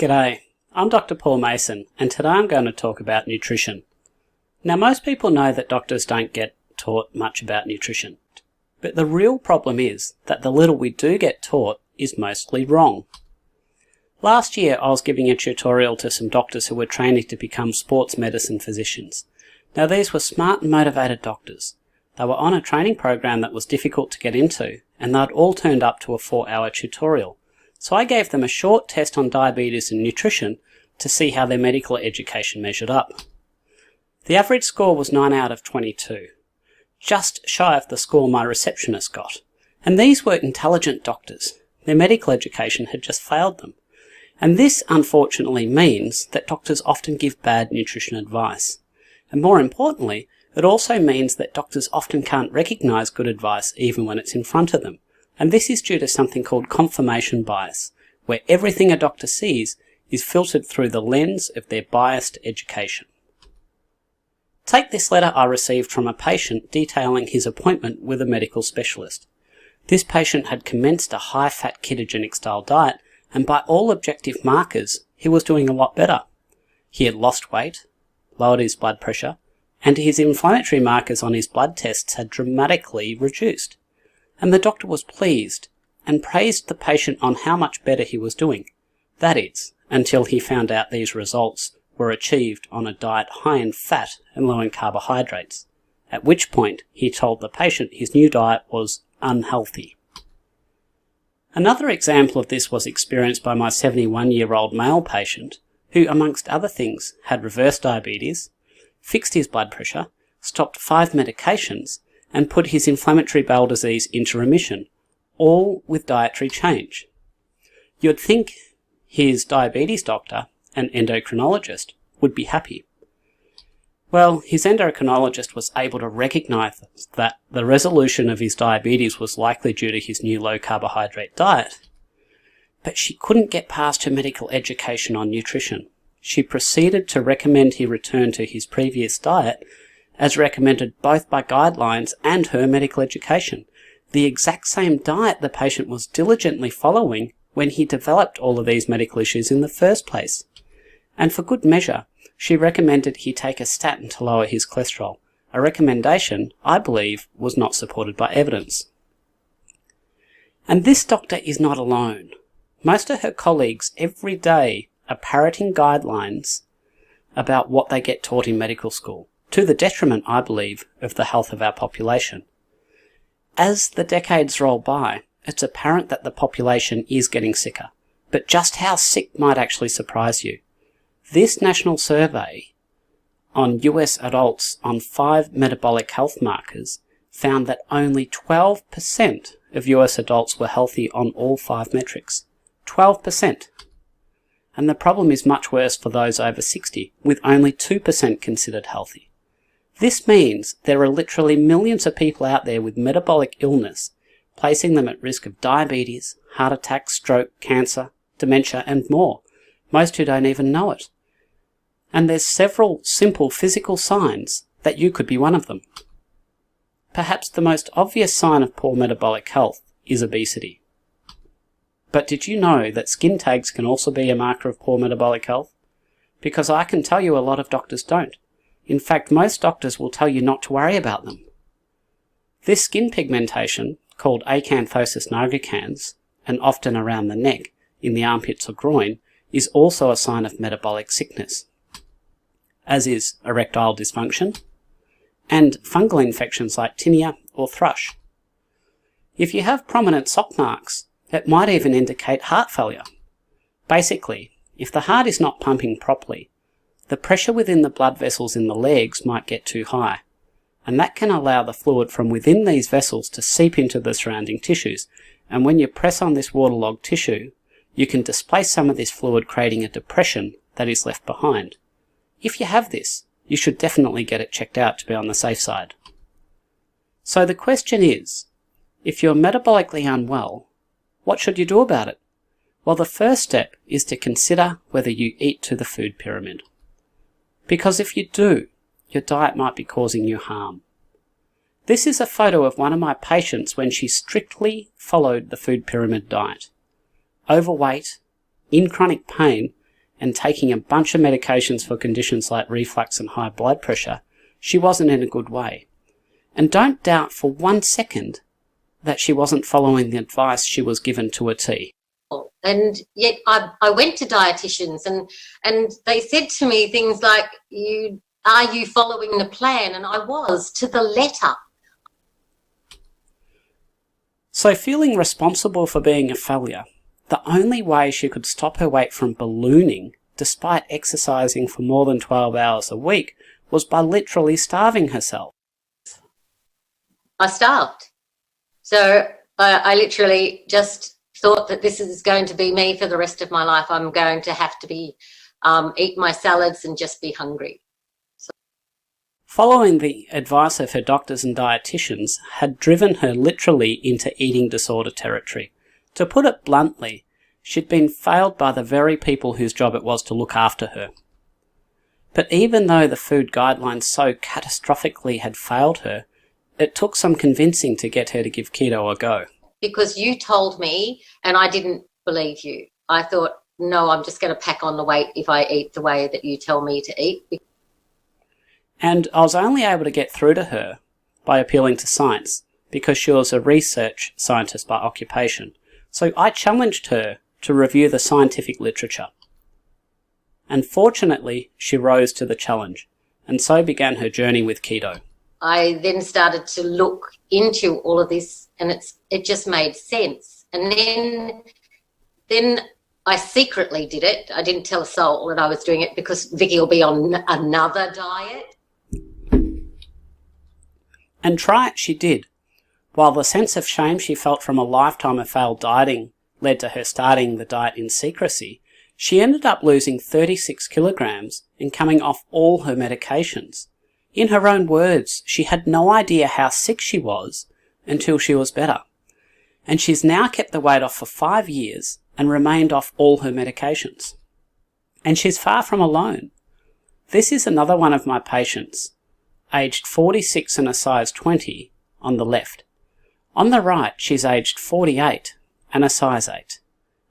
G'day, I'm Dr. Paul Mason, and today I'm going to talk about nutrition. Now, most people know that doctors don't get taught much about nutrition, but the real problem is that the little we do get taught is mostly wrong. Last year I was giving a tutorial to some doctors who were training to become sports medicine physicians. Now, these were smart and motivated doctors. They were on a training program that was difficult to get into, and they'd all turned up to a 4-hour tutorial. So I gave them a short test on diabetes and nutrition to see how their medical education measured up. The average score was 9 out of 22, just shy of the score my receptionist got. And these were intelligent doctors. Their medical education had just failed them. And this unfortunately means that doctors often give bad nutrition advice. And more importantly, it also means that doctors often can't recognise good advice even when it's in front of them. And this is due to something called confirmation bias, where everything a doctor sees is filtered through the lens of their biased education. Take this letter I received from a patient detailing his appointment with a medical specialist. This patient had commenced a high-fat ketogenic style diet, and by all objective markers, he was doing a lot better. He had lost weight, lowered his blood pressure, and his inflammatory markers on his blood tests had dramatically reduced. And the doctor was pleased and praised the patient on how much better he was doing. That is, until he found out these results were achieved on a diet high in fat and low in carbohydrates, at which point he told the patient his new diet was unhealthy. Another example of this was experienced by my 71-year-old male patient who, amongst other things, had reverse diabetes, fixed his blood pressure, stopped 5 medications, and put his inflammatory bowel disease into remission, all with dietary change. You'd think his diabetes doctor, an endocrinologist, would be happy. Well, his endocrinologist was able to recognise that the resolution of his diabetes was likely due to his new low-carbohydrate diet, but she couldn't get past her medical education on nutrition. She proceeded to recommend he return to his previous diet, as recommended both by guidelines and her medical education, the exact same diet the patient was diligently following when he developed all of these medical issues in the first place. And for good measure, she recommended he take a statin to lower his cholesterol, a recommendation I believe was not supported by evidence. And this doctor is not alone. Most of her colleagues every day are parroting guidelines about what they get taught in medical school, to the detriment, I believe, of the health of our population. As the decades roll by, it's apparent that the population is getting sicker, but just how sick might actually surprise you. This national survey on US adults on 5 metabolic health markers found that only 12% of US adults were healthy on all 5 metrics. 12%. And the problem is much worse for those over 60, with only 2% considered healthy. This means there are literally millions of people out there with metabolic illness, placing them at risk of diabetes, heart attack, stroke, cancer, dementia, and more, most who don't even know it. And there's several simple physical signs that you could be one of them. Perhaps the most obvious sign of poor metabolic health is obesity. But did you know that skin tags can also be a marker of poor metabolic health? Because I can tell you a lot of doctors don't. In fact, most doctors will tell you not to worry about them. This skin pigmentation, called acanthosis nigricans, and often around the neck, in the armpits or groin, is also a sign of metabolic sickness, as is erectile dysfunction, and fungal infections like tinea or thrush. If you have prominent sock marks, it might even indicate heart failure. Basically, if the heart is not pumping properly, the pressure within the blood vessels in the legs might get too high, and that can allow the fluid from within these vessels to seep into the surrounding tissues, and when you press on this waterlogged tissue, you can displace some of this fluid, creating a depression that is left behind. If you have this, you should definitely get it checked out to be on the safe side. So the question is, if you're metabolically unwell, what should you do about it? Well, the first step is to consider whether you eat to the food pyramid. Because if you do, your diet might be causing you harm. This is a photo of one of my patients when she strictly followed the food pyramid diet. Overweight, in chronic pain, and taking a bunch of medications for conditions like reflux and high blood pressure, she wasn't in a good way. And don't doubt for 1 second that she wasn't following the advice she was given to a T. And yet I went to dietitians and they said to me things like, are you following the plan? And I was, to the letter. So feeling responsible for being a failure, the only way she could stop her weight from ballooning, despite exercising for more than 12 hours a week, was by literally starving herself. I starved. So I literally just thought that this is going to be me for the rest of my life. I'm going to have to be eat my salads and just be hungry. Following the advice of her doctors and dietitians had driven her literally into eating disorder territory. To put it bluntly, she'd been failed by the very people whose job it was to look after her. But even though the food guidelines so catastrophically had failed her, it took some convincing to get her to give keto a go. Because you told me and I didn't believe you. I thought, no, I'm just going to pack on the weight if I eat the way that you tell me to eat. And I was only able to get through to her by appealing to science, because she was a research scientist by occupation. So I challenged her to review the scientific literature. And fortunately, she rose to the challenge, and so began her journey with keto. I then started to look into all of this, and it just made sense. And then I secretly did it. I didn't tell a soul that I was doing it because Vicky will be on another diet. And try it she did. While the sense of shame she felt from a lifetime of failed dieting led to her starting the diet in secrecy, she ended up losing 36 kilograms and coming off all her medications. In her own words, she had no idea how sick she was until she was better. And she's now kept the weight off for 5 years and remained off all her medications. And she's far from alone. This is another one of my patients, aged 46 and a size 20, on the left. On the right, she's aged 48 and a size 8.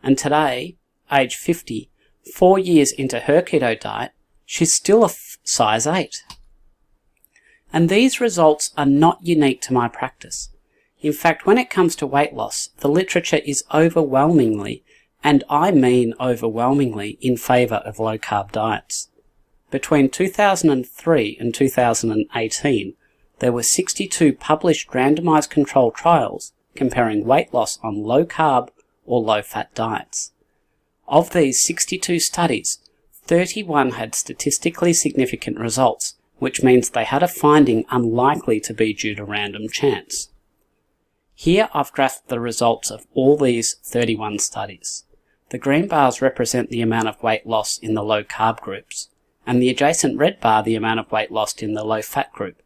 And today, age 50, 4 years into her keto diet, she's still a size 8. And these results are not unique to my practice. In fact, when it comes to weight loss, the literature is overwhelmingly, and I mean overwhelmingly, in favour of low-carb diets. Between 2003 and 2018, there were 62 published randomised controlled trials comparing weight loss on low-carb or low-fat diets. Of these 62 studies, 31 had statistically significant results, which means they had a finding unlikely to be due to random chance. Here I've graphed the results of all these 31 studies. The green bars represent the amount of weight loss in the low-carb groups, and the adjacent red bar the amount of weight lost in the low-fat group.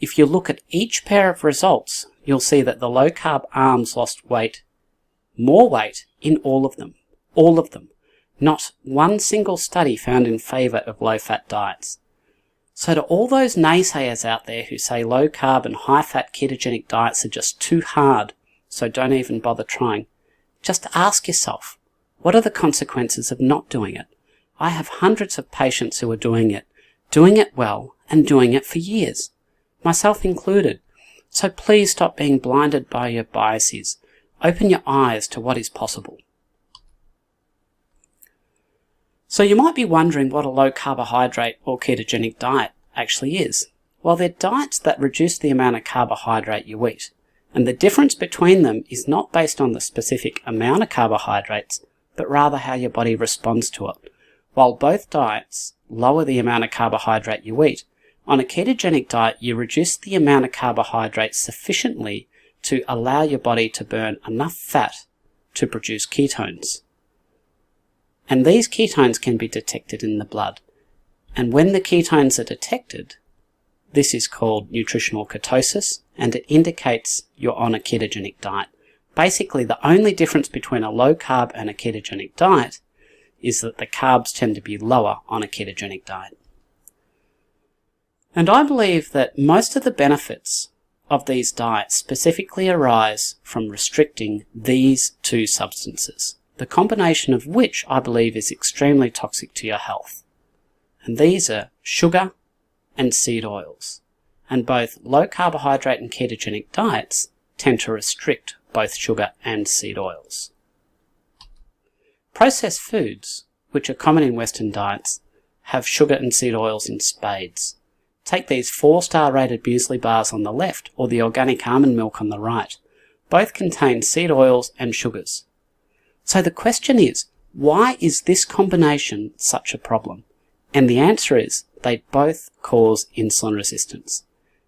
If you look at each pair of results, you'll see that the low-carb arms lost more weight in all of them. All of them. Not one single study found in favour of low-fat diets. So to all those naysayers out there who say low-carb and high-fat ketogenic diets are just too hard, so don't even bother trying, just ask yourself, what are the consequences of not doing it? I have hundreds of patients who are doing it well, and doing it for years, myself included. So please stop being blinded by your biases. Open your eyes to what is possible. So you might be wondering what a low carbohydrate or ketogenic diet actually is. Well, they're diets that reduce the amount of carbohydrate you eat, and the difference between them is not based on the specific amount of carbohydrates, but rather how your body responds to it. While both diets lower the amount of carbohydrate you eat, on a ketogenic diet you reduce the amount of carbohydrates sufficiently to allow your body to burn enough fat to produce ketones. And these ketones can be detected in the blood. And when the ketones are detected, this is called nutritional ketosis, and it indicates you're on a ketogenic diet. Basically, the only difference between a low-carb and a ketogenic diet is that the carbs tend to be lower on a ketogenic diet. And I believe that most of the benefits of these diets specifically arise from restricting these two substances, the combination of which I believe is extremely toxic to your health. And these are sugar and seed oils. And both low carbohydrate and ketogenic diets tend to restrict both sugar and seed oils. Processed foods, which are common in Western diets, have sugar and seed oils in spades. Take these 4-star rated muesli bars on the left or the organic almond milk on the right. Both contain seed oils and sugars. So the question is, why is this combination such a problem? And the answer is, they both cause insulin resistance.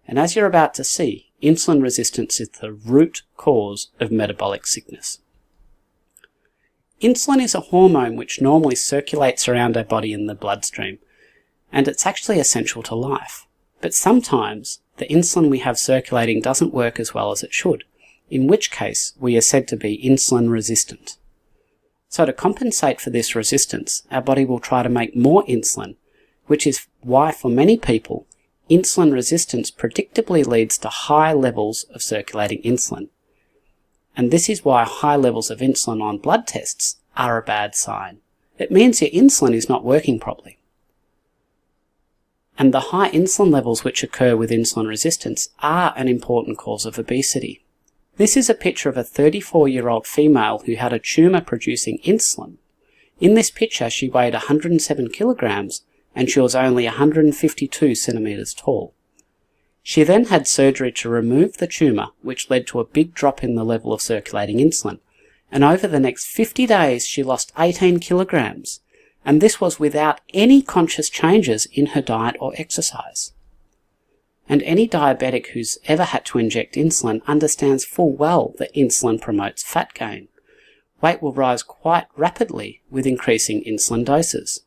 And as you're about to see, insulin resistance is the root cause of metabolic sickness. Insulin is a hormone which normally circulates around our body in the bloodstream, and it's actually essential to life. But sometimes the insulin we have circulating doesn't work as well as it should, in which case we are said to be insulin resistant. So to compensate for this resistance, our body will try to make more insulin, which is why for many people, insulin resistance predictably leads to high levels of circulating insulin. And this is why high levels of insulin on blood tests are a bad sign. It means your insulin is not working properly. And the high insulin levels which occur with insulin resistance are an important cause of obesity. This is a picture of a 34-year-old female who had a tumour producing insulin. In this picture she weighed 107 kilograms and she was only 152 centimetres tall. She then had surgery to remove the tumour, which led to a big drop in the level of circulating insulin, and over the next 50 days she lost 18 kilograms, and this was without any conscious changes in her diet or exercise. And any diabetic who's ever had to inject insulin understands full well that insulin promotes fat gain. Weight will rise quite rapidly with increasing insulin doses.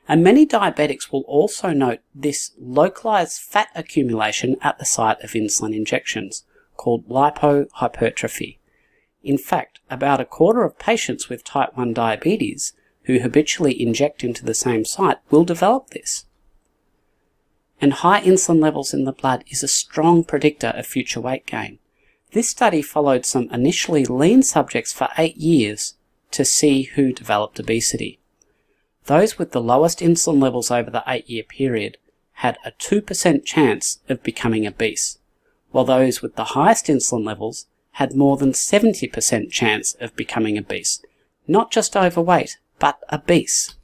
And many diabetics will also note this localized fat accumulation at the site of insulin injections, called lipohypertrophy. In fact, about a quarter of patients with type 1 diabetes who habitually inject into the same site will develop this. And high insulin levels in the blood is a strong predictor of future weight gain. This study followed some initially lean subjects for 8 years to see who developed obesity. Those with the lowest insulin levels over the 8-year period had a 2% chance of becoming obese, while those with the highest insulin levels had more than 70% chance of becoming obese. Not just overweight, but obese.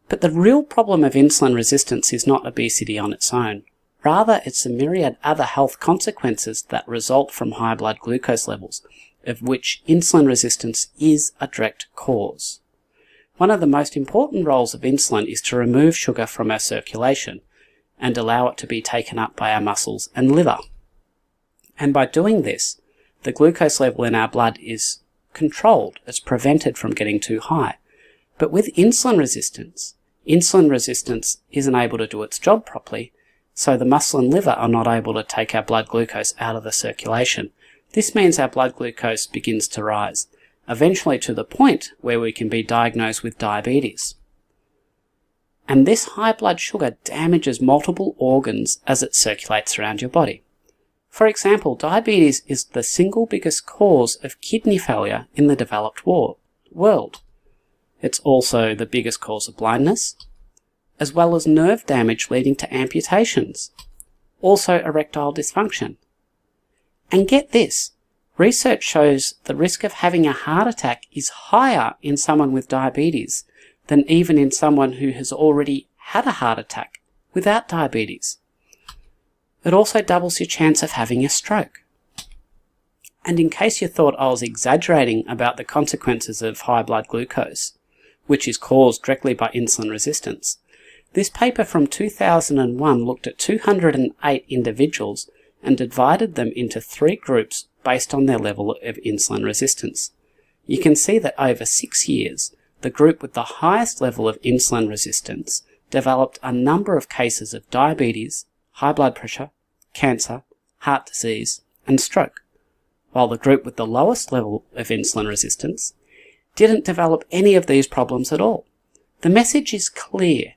But the real problem of insulin resistance is not obesity on its own. Rather, it's a myriad other health consequences that result from high blood glucose levels, of which insulin resistance is a direct cause. One of the most important roles of insulin is to remove sugar from our circulation and allow it to be taken up by our muscles and liver. And by doing this, the glucose level in our blood is controlled, it's prevented from getting too high. But with insulin resistance isn't able to do its job properly, so the muscle and liver are not able to take our blood glucose out of the circulation. This means our blood glucose begins to rise, eventually to the point where we can be diagnosed with diabetes. And this high blood sugar damages multiple organs as it circulates around your body. For example, diabetes is the single biggest cause of kidney failure in the developed world. It's also the biggest cause of blindness, as well as nerve damage leading to amputations, also erectile dysfunction. And get this, research shows the risk of having a heart attack is higher in someone with diabetes than even in someone who has already had a heart attack without diabetes. It also doubles your chance of having a stroke. And in case you thought I was exaggerating about the consequences of high blood glucose, which is caused directly by insulin resistance, this paper from 2001 looked at 208 individuals and divided them into 3 groups based on their level of insulin resistance. You can see that over 6 years, the group with the highest level of insulin resistance developed a number of cases of diabetes, high blood pressure, cancer, heart disease, and stroke, while the group with the lowest level of insulin resistance didn't develop any of these problems at all. The message is clear.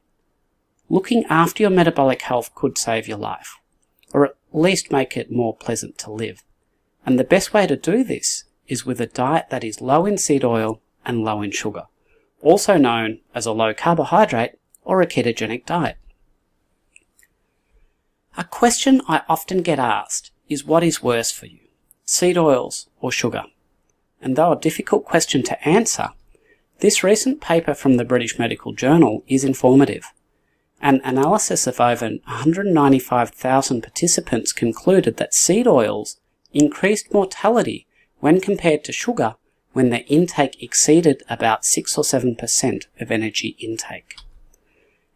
Looking after your metabolic health could save your life, or at least make it more pleasant to live. And the best way to do this is with a diet that is low in seed oil and low in sugar, also known as a low carbohydrate or a ketogenic diet. A question I often get asked is what is worse for you, seed oils or sugar? And though a difficult question to answer, this recent paper from the British Medical Journal is informative. An analysis of over 195,000 participants concluded that seed oils increased mortality when compared to sugar when their intake exceeded about 6 or 7% of energy intake.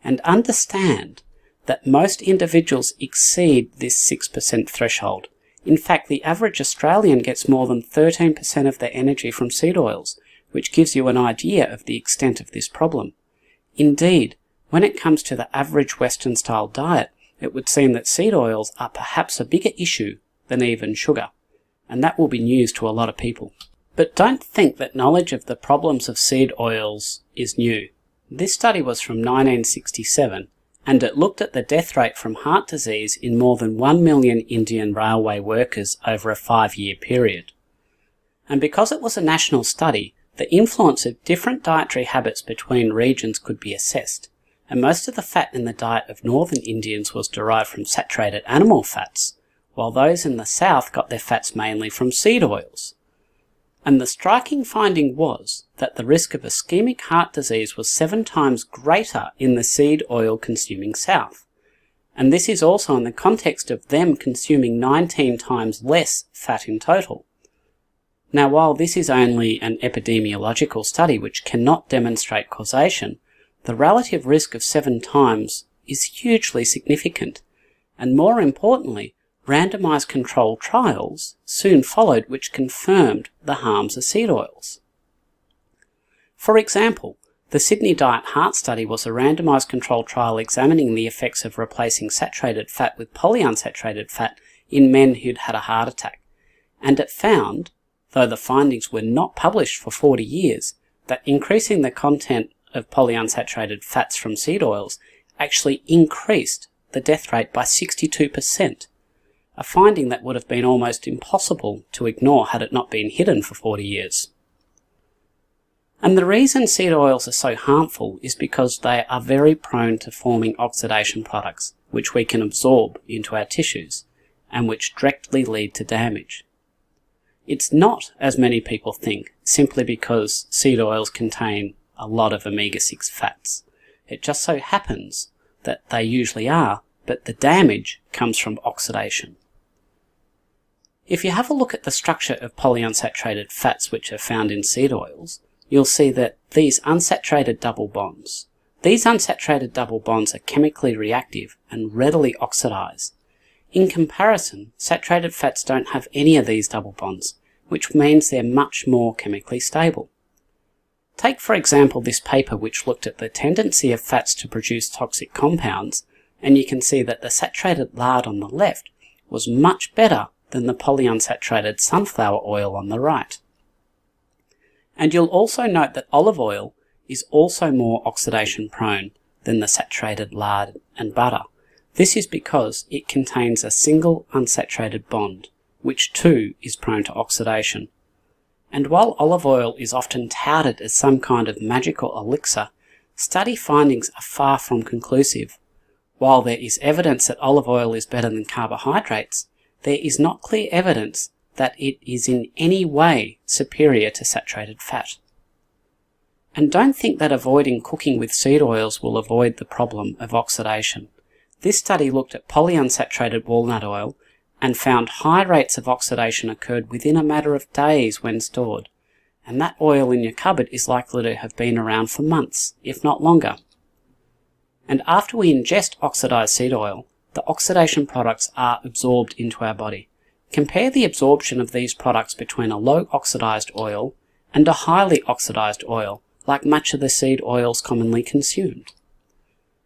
And understand that most individuals exceed this 6% threshold. In fact, the average Australian gets more than 13% of their energy from seed oils, which gives you an idea of the extent of this problem. Indeed, when it comes to the average Western-style diet, it would seem that seed oils are perhaps a bigger issue than even sugar, and that will be news to a lot of people. But don't think that knowledge of the problems of seed oils is new. This study was from 1967, and it looked at the death rate from heart disease in more than 1 million Indian railway workers over a 5-year period. And because it was a national study, the influence of different dietary habits between regions could be assessed, and most of the fat in the diet of northern Indians was derived from saturated animal fats, while those in the south got their fats mainly from seed oils. And the striking finding was that the risk of ischemic heart disease was 7 times greater in the seed oil consuming south. And this is also in the context of them consuming 19 times less fat in total. Now, while this is only an epidemiological study which cannot demonstrate causation, the relative risk of 7 times is hugely significant, and more importantly, randomized controlled trials soon followed which confirmed the harms of seed oils. For example, the Sydney Diet Heart Study was a randomized controlled trial examining the effects of replacing saturated fat with polyunsaturated fat in men who'd had a heart attack, and it found, though the findings were not published for 40 years, that increasing the content of polyunsaturated fats from seed oils actually increased the death rate by 62%, a finding that would have been almost impossible to ignore had it not been hidden for 40 years. And the reason seed oils are so harmful is because they are very prone to forming oxidation products, which we can absorb into our tissues, and which directly lead to damage. It's not, as many people think, simply because seed oils contain a lot of omega-6 fats. It just so happens that they usually are, but the damage comes from oxidation. If you have a look at the structure of polyunsaturated fats which are found in seed oils, you'll see that these unsaturated double bonds are chemically reactive and readily oxidize. In comparison, saturated fats don't have any of these double bonds, which means they're much more chemically stable. Take, for example, this paper which looked at the tendency of fats to produce toxic compounds, and you can see that the saturated lard on the left was much better than the polyunsaturated sunflower oil on the right. And you'll also note that olive oil is also more oxidation prone than the saturated lard and butter. This is because it contains a single unsaturated bond, which too is prone to oxidation. And while olive oil is often touted as some kind of magical elixir, study findings are far from conclusive. While there is evidence that olive oil is better than carbohydrates, there is not clear evidence that it is in any way superior to saturated fat. And don't think that avoiding cooking with seed oils will avoid the problem of oxidation. This study looked at polyunsaturated walnut oil and found high rates of oxidation occurred within a matter of days when stored, and that oil in your cupboard is likely to have been around for months, if not longer. And after we ingest oxidized seed oil, the oxidation products are absorbed into our body. Compare the absorption of these products between a low oxidized oil and a highly oxidized oil, like much of the seed oils commonly consumed.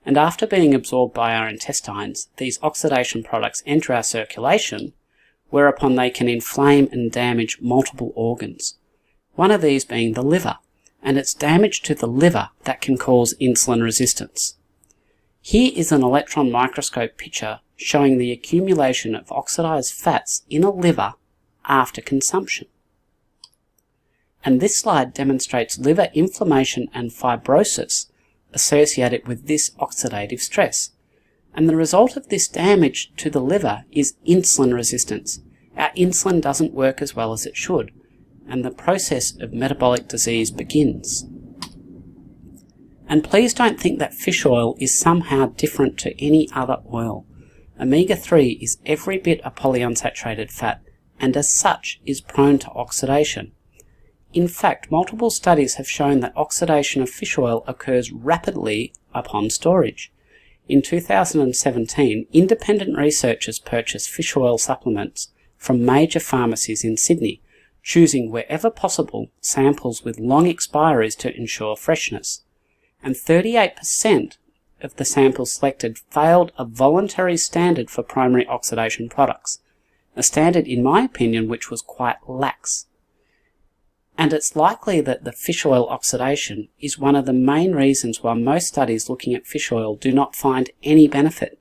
And after being absorbed by our intestines, these oxidation products enter our circulation, whereupon they can inflame and damage multiple organs, one of these being the liver, and it's damage to the liver that can cause insulin resistance. Here is an electron microscope picture showing the accumulation of oxidized fats in a liver after consumption. and this slide demonstrates liver inflammation and fibrosis associated with this oxidative stress. And the result of this damage to the liver is insulin resistance. Our insulin doesn't work as well as it should, and the process of metabolic disease begins. And please don't think that fish oil is somehow different to any other oil. Omega-3 is every bit a polyunsaturated fat, and as such is prone to oxidation. In fact, multiple studies have shown that oxidation of fish oil occurs rapidly upon storage. In 2017, independent researchers purchased fish oil supplements from major pharmacies in Sydney, choosing wherever possible samples with long expiries to ensure freshness. And 38% of the samples selected failed a voluntary standard for primary oxidation products, a standard, in my opinion, which was quite lax. And it's likely that the fish oil oxidation is one of the main reasons why most studies looking at fish oil do not find any benefit.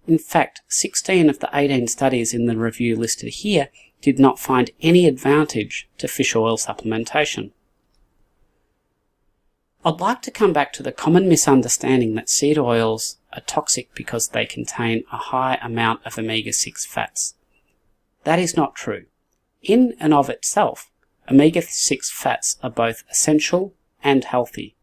In fact, 16 of the 18 studies in the review listed here did not find any advantage to fish oil supplementation. I'd like to come back to the common misunderstanding that seed oils are toxic because they contain a high amount of omega-6 fats. That is not true. In and of itself, omega-6 fats are both essential and healthy.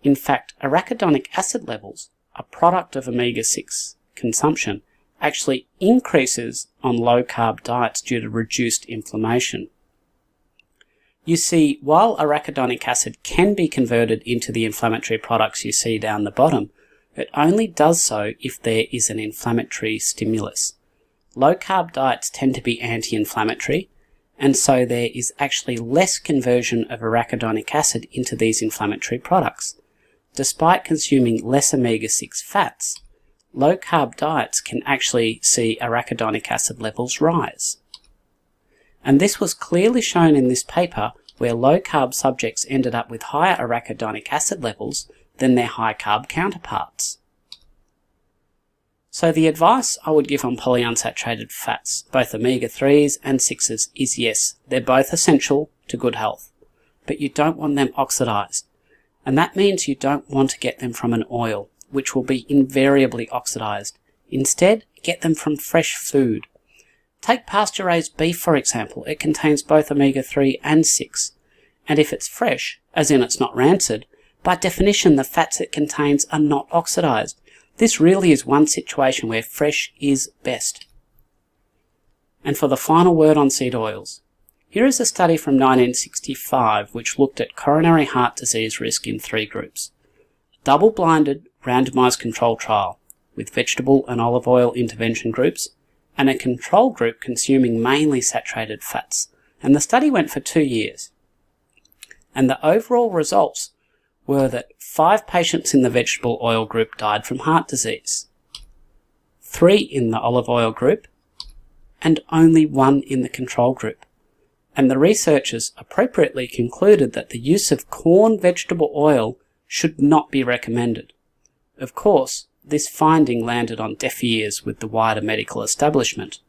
In fact, arachidonic acid levels, a product of omega-6 consumption, actually increases on low-carb diets due to reduced inflammation. You see, while arachidonic acid can be converted into the inflammatory products you see down the bottom, it only does so if there is an inflammatory stimulus. Low-carb diets tend to be anti-inflammatory, and so there is actually less conversion of arachidonic acid into these inflammatory products. Despite consuming less omega-6 fats, low-carb diets can actually see arachidonic acid levels rise. And this was clearly shown in this paper where low-carb subjects ended up with higher arachidonic acid levels than their high-carb counterparts. So the advice I would give on polyunsaturated fats, both omega-3s and 6s, is yes, they're both essential to good health, but you don't want them oxidized. And that means you don't want to get them from an oil, which will be invariably oxidized. Instead, get them from fresh food. Take pasture-raised beef, for example. It contains both omega-3 and 6. And if it's fresh, as in it's not rancid, by definition the fats it contains are not oxidized. This really is one situation where fresh is best. And for the final word on seed oils, here is a study from 1965 which looked at coronary heart disease risk in 3 groups. A double-blinded, randomized control trial with vegetable and olive oil intervention groups, and a control group consuming mainly saturated fats. And the study went for 2 years. And the overall results were that 5 patients in the vegetable oil group died from heart disease, 3 in the olive oil group, and only 1 in the control group. And the researchers appropriately concluded that the use of corn vegetable oil should not be recommended. Of course, this finding landed on deaf ears with the wider medical establishment.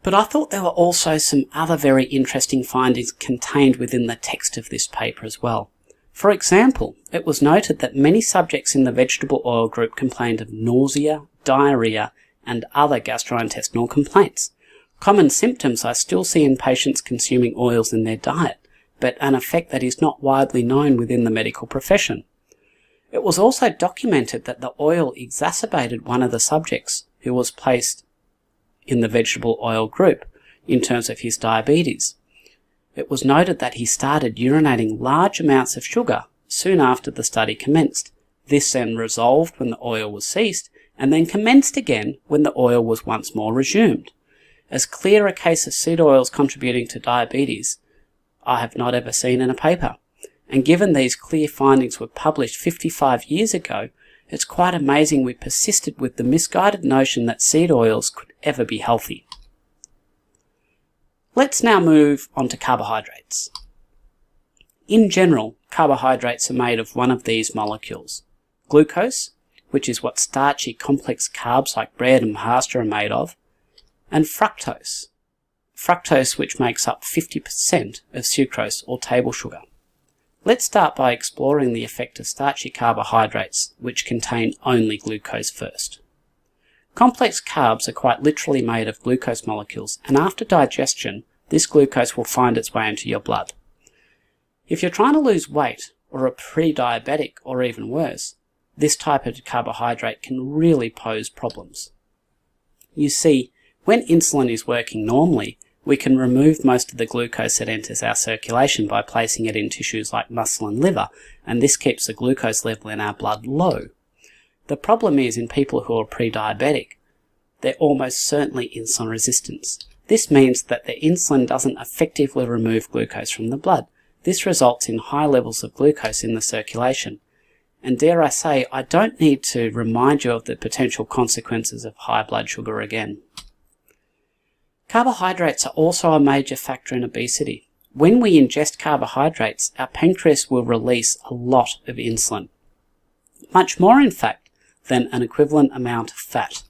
But I thought there were also some other very interesting findings contained within the text of this paper as well. For example, it was noted that many subjects in the vegetable oil group complained of nausea, diarrhea, and other gastrointestinal complaints. Common symptoms I still see in patients consuming oils in their diet, but an effect that is not widely known within the medical profession. It was also documented that the oil exacerbated one of the subjects who was placed in the vegetable oil group in terms of his diabetes. It was noted that he started urinating large amounts of sugar soon after the study commenced. This then resolved when the oil was ceased, and then commenced again when the oil was once more resumed. As clear a case of seed oils contributing to diabetes I have not ever seen in a paper. And given these clear findings were published 55 years ago, it's quite amazing we persisted with the misguided notion that seed oils could ever be healthy. Let's now move on to carbohydrates. In general, carbohydrates are made of one of these molecules: glucose, which is what starchy complex carbs like bread and pasta are made of, and fructose. fructose, which makes up 50% of sucrose or table sugar. Let's start by exploring the effect of starchy carbohydrates, which contain only glucose first. Complex carbs are quite literally made of glucose molecules, and after digestion, this glucose will find its way into your blood. If you're trying to lose weight, or are pre-diabetic, or even worse, this type of carbohydrate can really pose problems. You see, when insulin is working normally, we can remove most of the glucose that enters our circulation by placing it in tissues like muscle and liver, and this keeps the glucose level in our blood low. The problem is in people who are pre-diabetic, they're almost certainly insulin resistant. This means that the insulin doesn't effectively remove glucose from the blood. This results in high levels of glucose in the circulation. And dare I say, I don't need to remind you of the potential consequences of high blood sugar again. Carbohydrates are also a major factor in obesity. When we ingest carbohydrates, our pancreas will release a lot of insulin. Much more, in fact, than an equivalent amount of fat.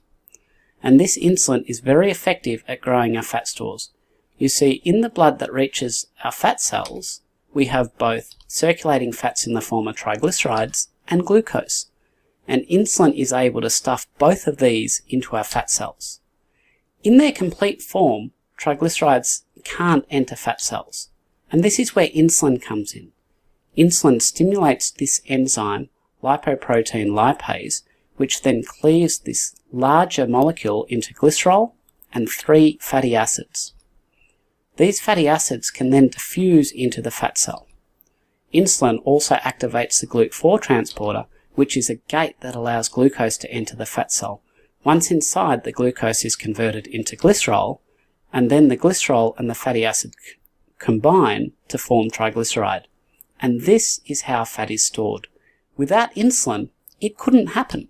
And this insulin is very effective at growing our fat stores. You see, in the blood that reaches our fat cells, we have both circulating fats in the form of triglycerides and glucose. And insulin is able to stuff both of these into our fat cells. In their complete form, triglycerides can't enter fat cells. And this is where insulin comes in. Insulin stimulates this enzyme, lipoprotein lipase, which then cleaves this larger molecule into glycerol and 3 fatty acids. These fatty acids can then diffuse into the fat cell. Insulin also activates the GLUT4 transporter, which is a gate that allows glucose to enter the fat cell. Once inside, the glucose is converted into glycerol, and then the glycerol and the fatty acid combine to form triglyceride. And this is how fat is stored. Without insulin, it couldn't happen.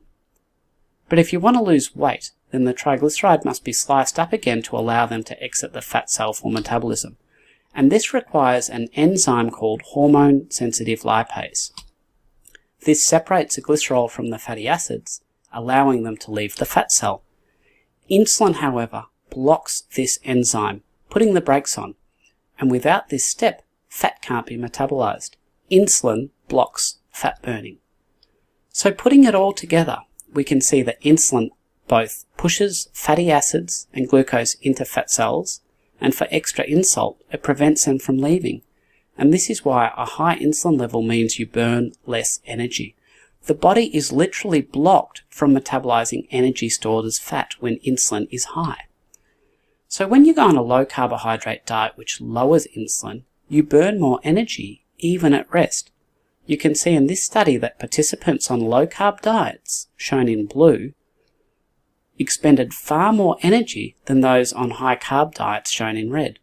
But if you want to lose weight, then the triglyceride must be sliced up again to allow them to exit the fat cell for metabolism. And this requires an enzyme called hormone-sensitive lipase. This separates the glycerol from the fatty acids, allowing them to leave the fat cell. Insulin, however, blocks this enzyme, putting the brakes on. And without this step, fat can't be metabolized. Insulin blocks fat burning. So putting it all together, we can see that insulin both pushes fatty acids and glucose into fat cells, and for extra insult, it prevents them from leaving. And this is why a high insulin level means you burn less energy. The body is literally blocked from metabolizing energy stored as fat when insulin is high. So when you go on a low carbohydrate diet which lowers insulin, you burn more energy even at rest. You can see in this study that participants on low carb diets, shown in blue, expended far more energy than those on high carb diets, shown in red.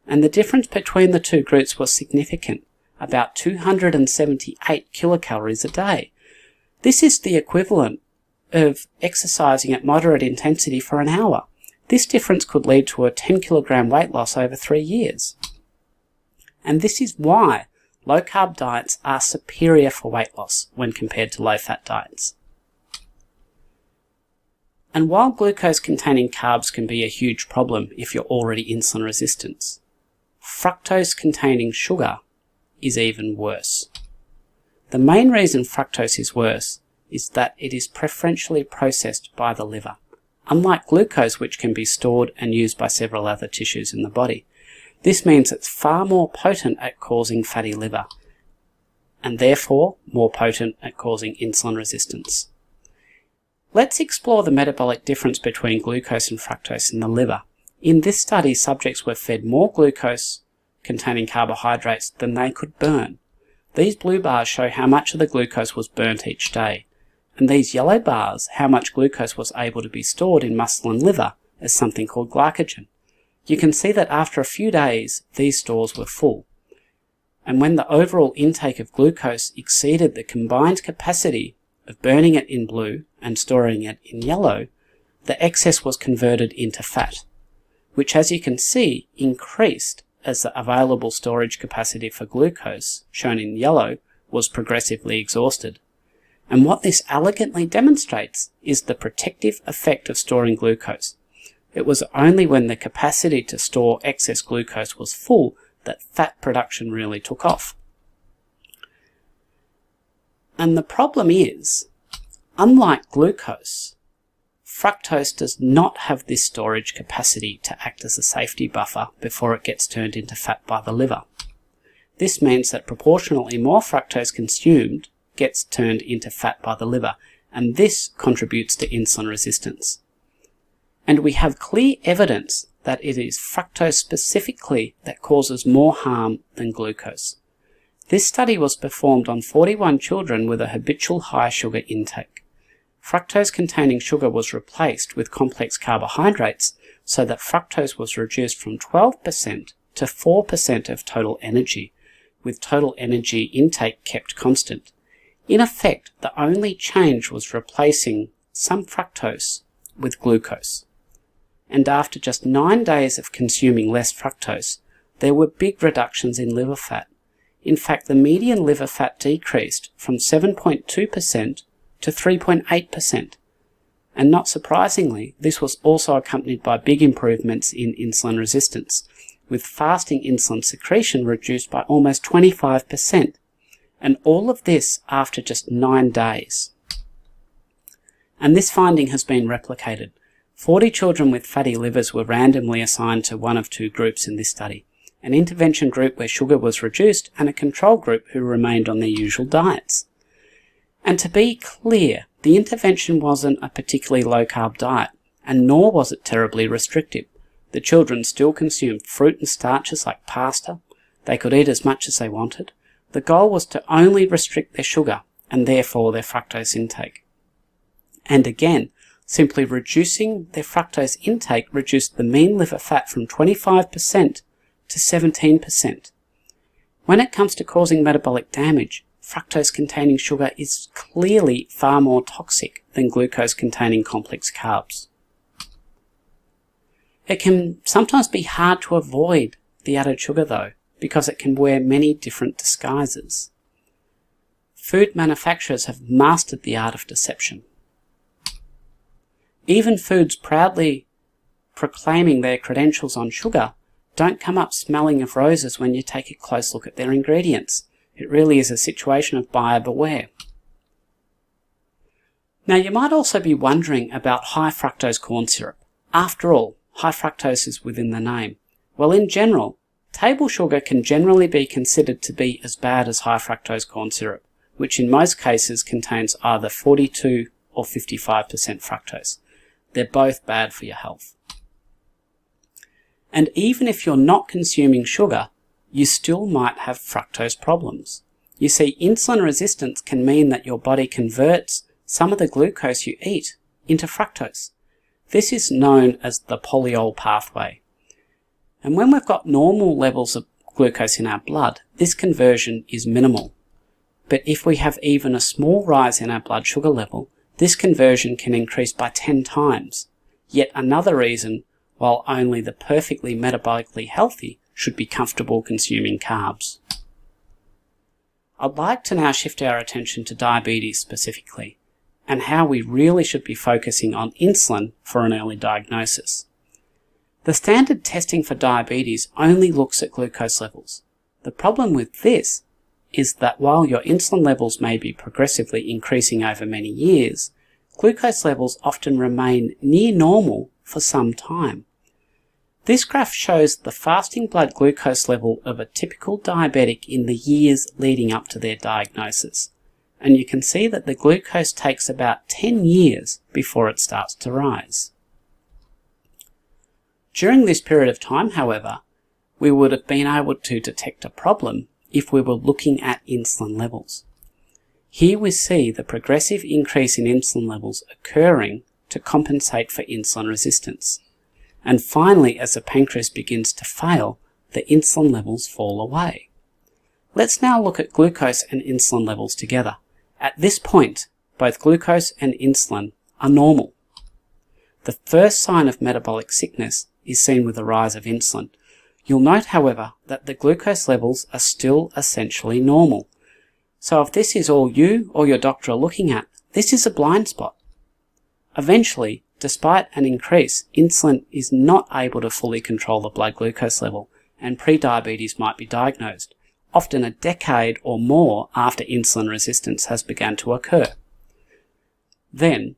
And the difference between the two groups was significant, about 278 kilocalories a day. This is the equivalent of exercising at moderate intensity for an hour. This difference could lead to a 10 kilogram weight loss over 3 years. And this is why low carb diets are superior for weight loss when compared to low fat diets. And while glucose containing carbs can be a huge problem if you're already insulin resistant, fructose containing sugar is even worse. The main reason fructose is worse is that it is preferentially processed by the liver, unlike glucose, which can be stored and used by several other tissues in the body. This means it's far more potent at causing fatty liver, and therefore more potent at causing insulin resistance. Let's explore the metabolic difference between glucose and fructose in the liver. In this study, subjects were fed more glucose containing carbohydrates than they could burn. These blue bars show how much of the glucose was burnt each day, and these yellow bars how much glucose was able to be stored in muscle and liver as something called glycogen. You can see that after a few days, these stores were full. And when the overall intake of glucose exceeded the combined capacity of burning it in blue and storing it in yellow, the excess was converted into fat, which, as you can see, increased as the available storage capacity for glucose, shown in yellow, was progressively exhausted. And what this elegantly demonstrates is the protective effect of storing glucose. It was only when the capacity to store excess glucose was full that fat production really took off. And the problem is, unlike glucose, fructose does not have this storage capacity to act as a safety buffer before it gets turned into fat by the liver. This means that proportionally more fructose consumed gets turned into fat by the liver, and this contributes to insulin resistance. And we have clear evidence that it is fructose specifically that causes more harm than glucose. This study was performed on 41 children with a habitual high sugar intake. Fructose-containing sugar was replaced with complex carbohydrates so that fructose was reduced from 12% to 4% of total energy, with total energy intake kept constant. In effect, the only change was replacing some fructose with glucose. And after just 9 days of consuming less fructose, there were big reductions in liver fat. In fact, the median liver fat decreased from 7.2% to 3.8%. And not surprisingly, this was also accompanied by big improvements in insulin resistance, with fasting insulin secretion reduced by almost 25%. And all of this after just 9 days. And this finding has been replicated. 40 children with fatty livers were randomly assigned to one of two groups in this study, an intervention group where sugar was reduced and a control group who remained on their usual diets. And to be clear, the intervention wasn't a particularly low-carb diet, and nor was it terribly restrictive. The children still consumed fruit and starches like pasta. They could eat as much as they wanted. The goal was to only restrict their sugar, and therefore their fructose intake. And again, simply reducing their fructose intake reduced the mean liver fat from 25% to 17%. When it comes to causing metabolic damage, fructose-containing sugar is clearly far more toxic than glucose-containing complex carbs. It can sometimes be hard to avoid the added sugar though, because it can wear many different disguises. Food manufacturers have mastered the art of deception. Even foods proudly proclaiming their credentials on sugar don't come up smelling of roses when you take a close look at their ingredients. It really is a situation of buyer beware. Now you might also be wondering about high fructose corn syrup. After all, high fructose is within the name. Well, in general, table sugar can generally be considered to be as bad as high fructose corn syrup, which in most cases contains either 42 or 55% fructose. They're both bad for your health. And even if you're not consuming sugar, you still might have fructose problems. You see, insulin resistance can mean that your body converts some of the glucose you eat into fructose. This is known as the polyol pathway. And when we've got normal levels of glucose in our blood, this conversion is minimal. But if we have even a small rise in our blood sugar level, this conversion can increase by 10 times. Yet another reason while only the perfectly metabolically healthy should be comfortable consuming carbs. I'd like to now shift our attention to diabetes specifically, and how we really should be focusing on insulin for an early diagnosis. The standard testing for diabetes only looks at glucose levels. The problem with this is that while your insulin levels may be progressively increasing over many years, glucose levels often remain near normal for some time. This graph shows the fasting blood glucose level of a typical diabetic in the years leading up to their diagnosis. And you can see that the glucose takes about 10 years before it starts to rise. During this period of time, however, we would have been able to detect a problem if we were looking at insulin levels. Here we see the progressive increase in insulin levels occurring to compensate for insulin resistance. And finally, as the pancreas begins to fail, the insulin levels fall away. Let's now look at glucose and insulin levels together. At this point, both glucose and insulin are normal. The first sign of metabolic sickness is seen with the rise of insulin. You'll note, however, that the glucose levels are still essentially normal. So if this is all you or your doctor are looking at, this is a blind spot. Eventually, Despite an increase, insulin is not able to fully control the blood glucose level, and prediabetes might be diagnosed, often a decade or more after insulin resistance has begun to occur. Then,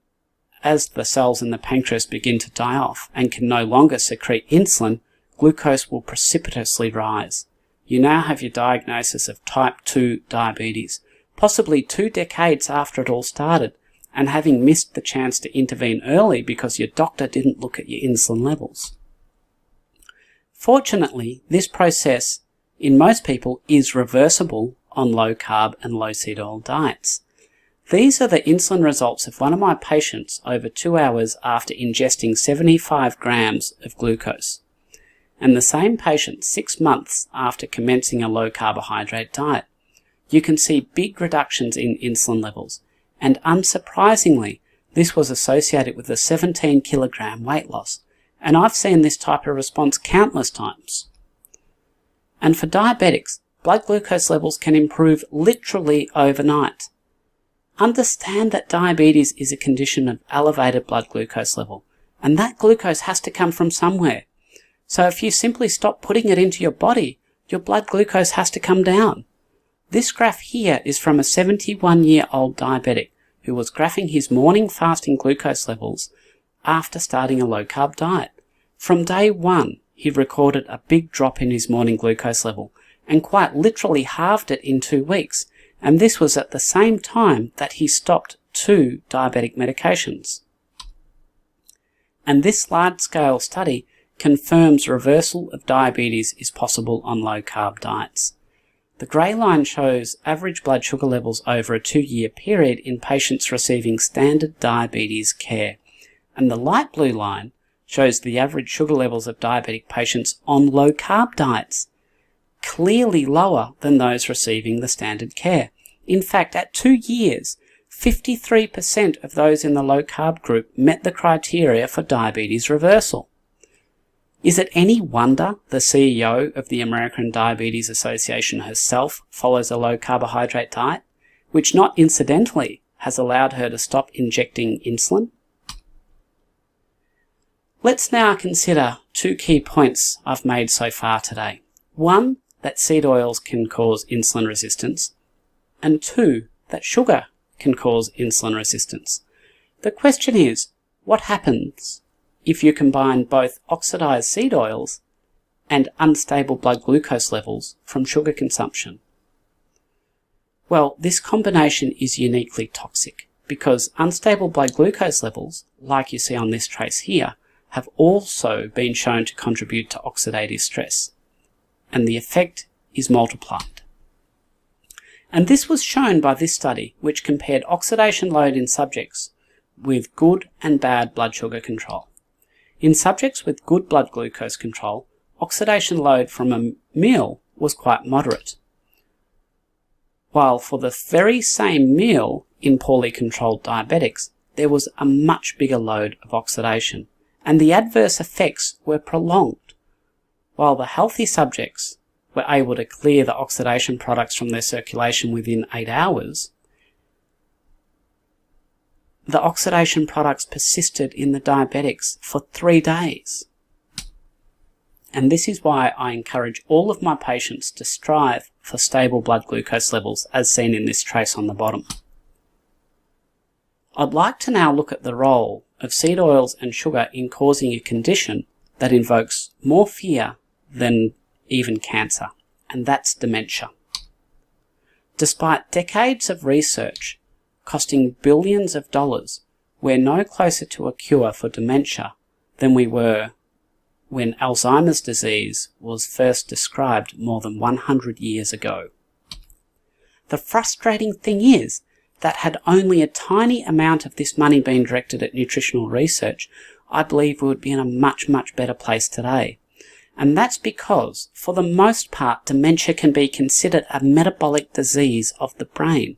as the cells in the pancreas begin to die off and can no longer secrete insulin, glucose will precipitously rise. You now have your diagnosis of type 2 diabetes, possibly 2 decades after it all started, and having missed the chance to intervene early because your doctor didn't look at your insulin levels. Fortunately, this process in most people is reversible on low-carb and low-seed oil diets. These are the insulin results of one of my patients over 2 hours after ingesting 75 grams of glucose, and the same patient 6 months after commencing a low-carbohydrate diet. You can see big reductions in insulin levels, and unsurprisingly, this was associated with a 17 kilogram weight loss, and I've seen this type of response countless times. And for diabetics, blood glucose levels can improve literally overnight. Understand that diabetes is a condition of elevated blood glucose level, and that glucose has to come from somewhere. So if you simply stop putting it into your body, your blood glucose has to come down. This graph here is from a 71-year-old diabetic who was graphing his morning fasting glucose levels after starting a low-carb diet. From day one, he recorded a big drop in his morning glucose level and quite literally halved it in 2 weeks, and this was at the same time that he stopped 2 diabetic medications. And this large-scale study confirms reversal of diabetes is possible on low-carb diets. The grey line shows average blood sugar levels over a 2-year period in patients receiving standard diabetes care, and the light blue line shows the average sugar levels of diabetic patients on low-carb diets, clearly lower than those receiving the standard care. In fact, at 2 years, 53% of those in the low-carb group met the criteria for diabetes reversal. Is it any wonder the CEO of the American Diabetes Association herself follows a low-carbohydrate diet, which not incidentally has allowed her to stop injecting insulin? Let's now consider 2 key points I've made so far today. 1, that seed oils can cause insulin resistance, and 2, that sugar can cause insulin resistance. The question is, what happens if you combine both oxidized seed oils and unstable blood glucose levels from sugar consumption? Well, this combination is uniquely toxic because unstable blood glucose levels, like you see on this trace here, have also been shown to contribute to oxidative stress, and the effect is multiplied. And this was shown by this study, which compared oxidation load in subjects with good and bad blood sugar control. In subjects with good blood glucose control, oxidation load from a meal was quite moderate, while for the very same meal in poorly controlled diabetics, there was a much bigger load of oxidation, and the adverse effects were prolonged. While the healthy subjects were able to clear the oxidation products from their circulation within 8 hours, the oxidation products persisted in the diabetics for 3 days. And this is why I encourage all of my patients to strive for stable blood glucose levels, as seen in this trace on the bottom. I'd like to now look at the role of seed oils and sugar in causing a condition that invokes more fear than even cancer, and that's dementia. Despite decades of research costing billions of dollars, we're no closer to a cure for dementia than we were when Alzheimer's disease was first described more than 100 years ago. The frustrating thing is that had only a tiny amount of this money been directed at nutritional research, I believe we would be in a much, much better place today. And that's because, for the most part, dementia can be considered a metabolic disease of the brain.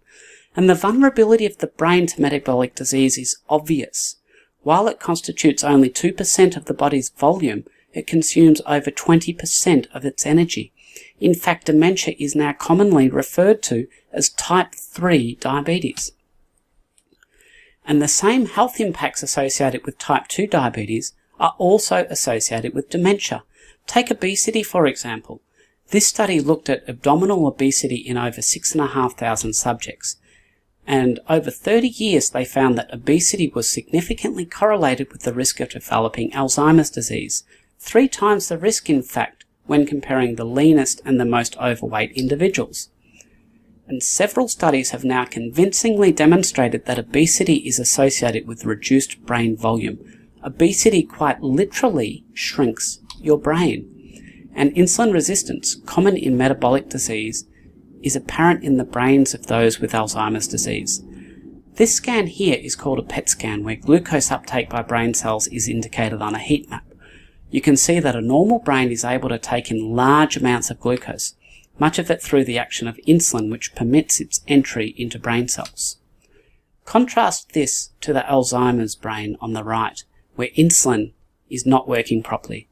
And the vulnerability of the brain to metabolic disease is obvious. While it constitutes only 2% of the body's volume, it consumes over 20% of its energy. In fact, dementia is now commonly referred to as type 3 diabetes. And the same health impacts associated with type 2 diabetes are also associated with dementia. Take obesity, for example. This study looked at abdominal obesity in over 6,500 subjects. And over 30 years, they found that obesity was significantly correlated with the risk of developing Alzheimer's disease. 3 times the risk, in fact, when comparing the leanest and the most overweight individuals. And several studies have now convincingly demonstrated that obesity is associated with reduced brain volume. Obesity quite literally shrinks your brain. And insulin resistance, common in metabolic disease, is apparent in the brains of those with Alzheimer's disease. This scan here is called a PET scan, where glucose uptake by brain cells is indicated on a heat map. You can see that a normal brain is able to take in large amounts of glucose, much of it through the action of insulin, which permits its entry into brain cells. Contrast this to the Alzheimer's brain on the right, where insulin is not working properly,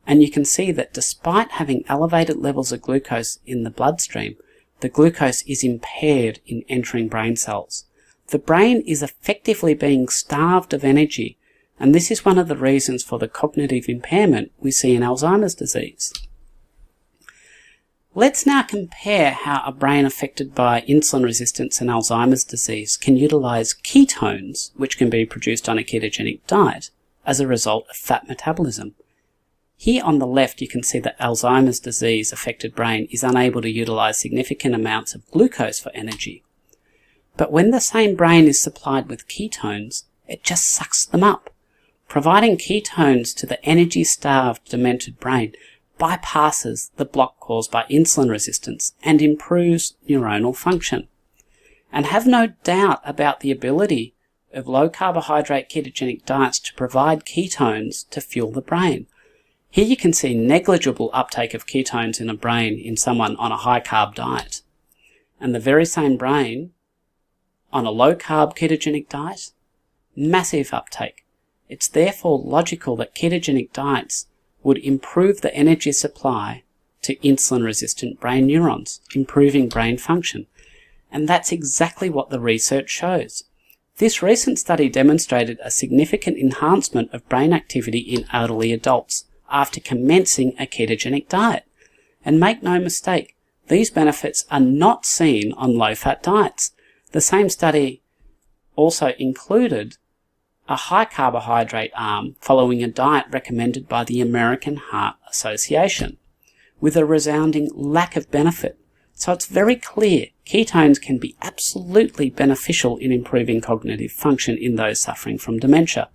and you can see that despite having elevated levels of glucose in the bloodstream, the glucose is impaired in entering brain cells. The brain is effectively being starved of energy, and this is one of the reasons for the cognitive impairment we see in Alzheimer's disease. Let's now compare how a brain affected by insulin resistance and Alzheimer's disease can utilize ketones, which can be produced on a ketogenic diet, as a result of fat metabolism. Here on the left, you can see that Alzheimer's disease affected brain is unable to utilize significant amounts of glucose for energy. But when the same brain is supplied with ketones, it just sucks them up. Providing ketones to the energy-starved, demented brain bypasses the block caused by insulin resistance and improves neuronal function. And have no doubt about the ability of low-carbohydrate ketogenic diets to provide ketones to fuel the brain. Here you can see negligible uptake of ketones in a brain in someone on a high-carb diet. And the very same brain on a low-carb ketogenic diet, massive uptake. It's therefore logical that ketogenic diets would improve the energy supply to insulin-resistant brain neurons, improving brain function. And that's exactly what the research shows. This recent study demonstrated a significant enhancement of brain activity in elderly adults after commencing a ketogenic diet. And make no mistake, these benefits are not seen on low-fat diets. The same study also included a high-carbohydrate arm following a diet recommended by the American Heart Association, with a resounding lack of benefit. So it's very clear ketones can be absolutely beneficial in improving cognitive function in those suffering from dementia.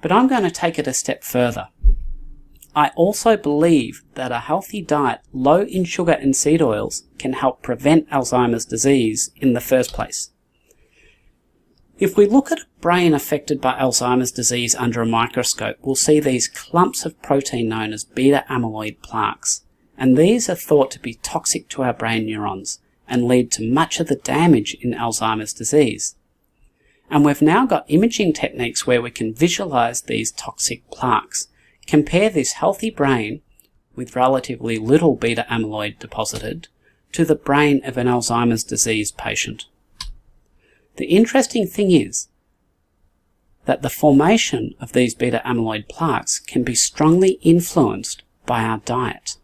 But I'm going to take it a step further. I also believe that a healthy diet low in sugar and seed oils can help prevent Alzheimer's disease in the first place. If we look at a brain affected by Alzheimer's disease under a microscope, we'll see these clumps of protein known as beta-amyloid plaques, and these are thought to be toxic to our brain neurons and lead to much of the damage in Alzheimer's disease. And we've now got imaging techniques where we can visualize these toxic plaques. Compare this healthy brain with relatively little beta-amyloid deposited to the brain of an Alzheimer's disease patient. The interesting thing is that the formation of these beta-amyloid plaques can be strongly influenced by our diet.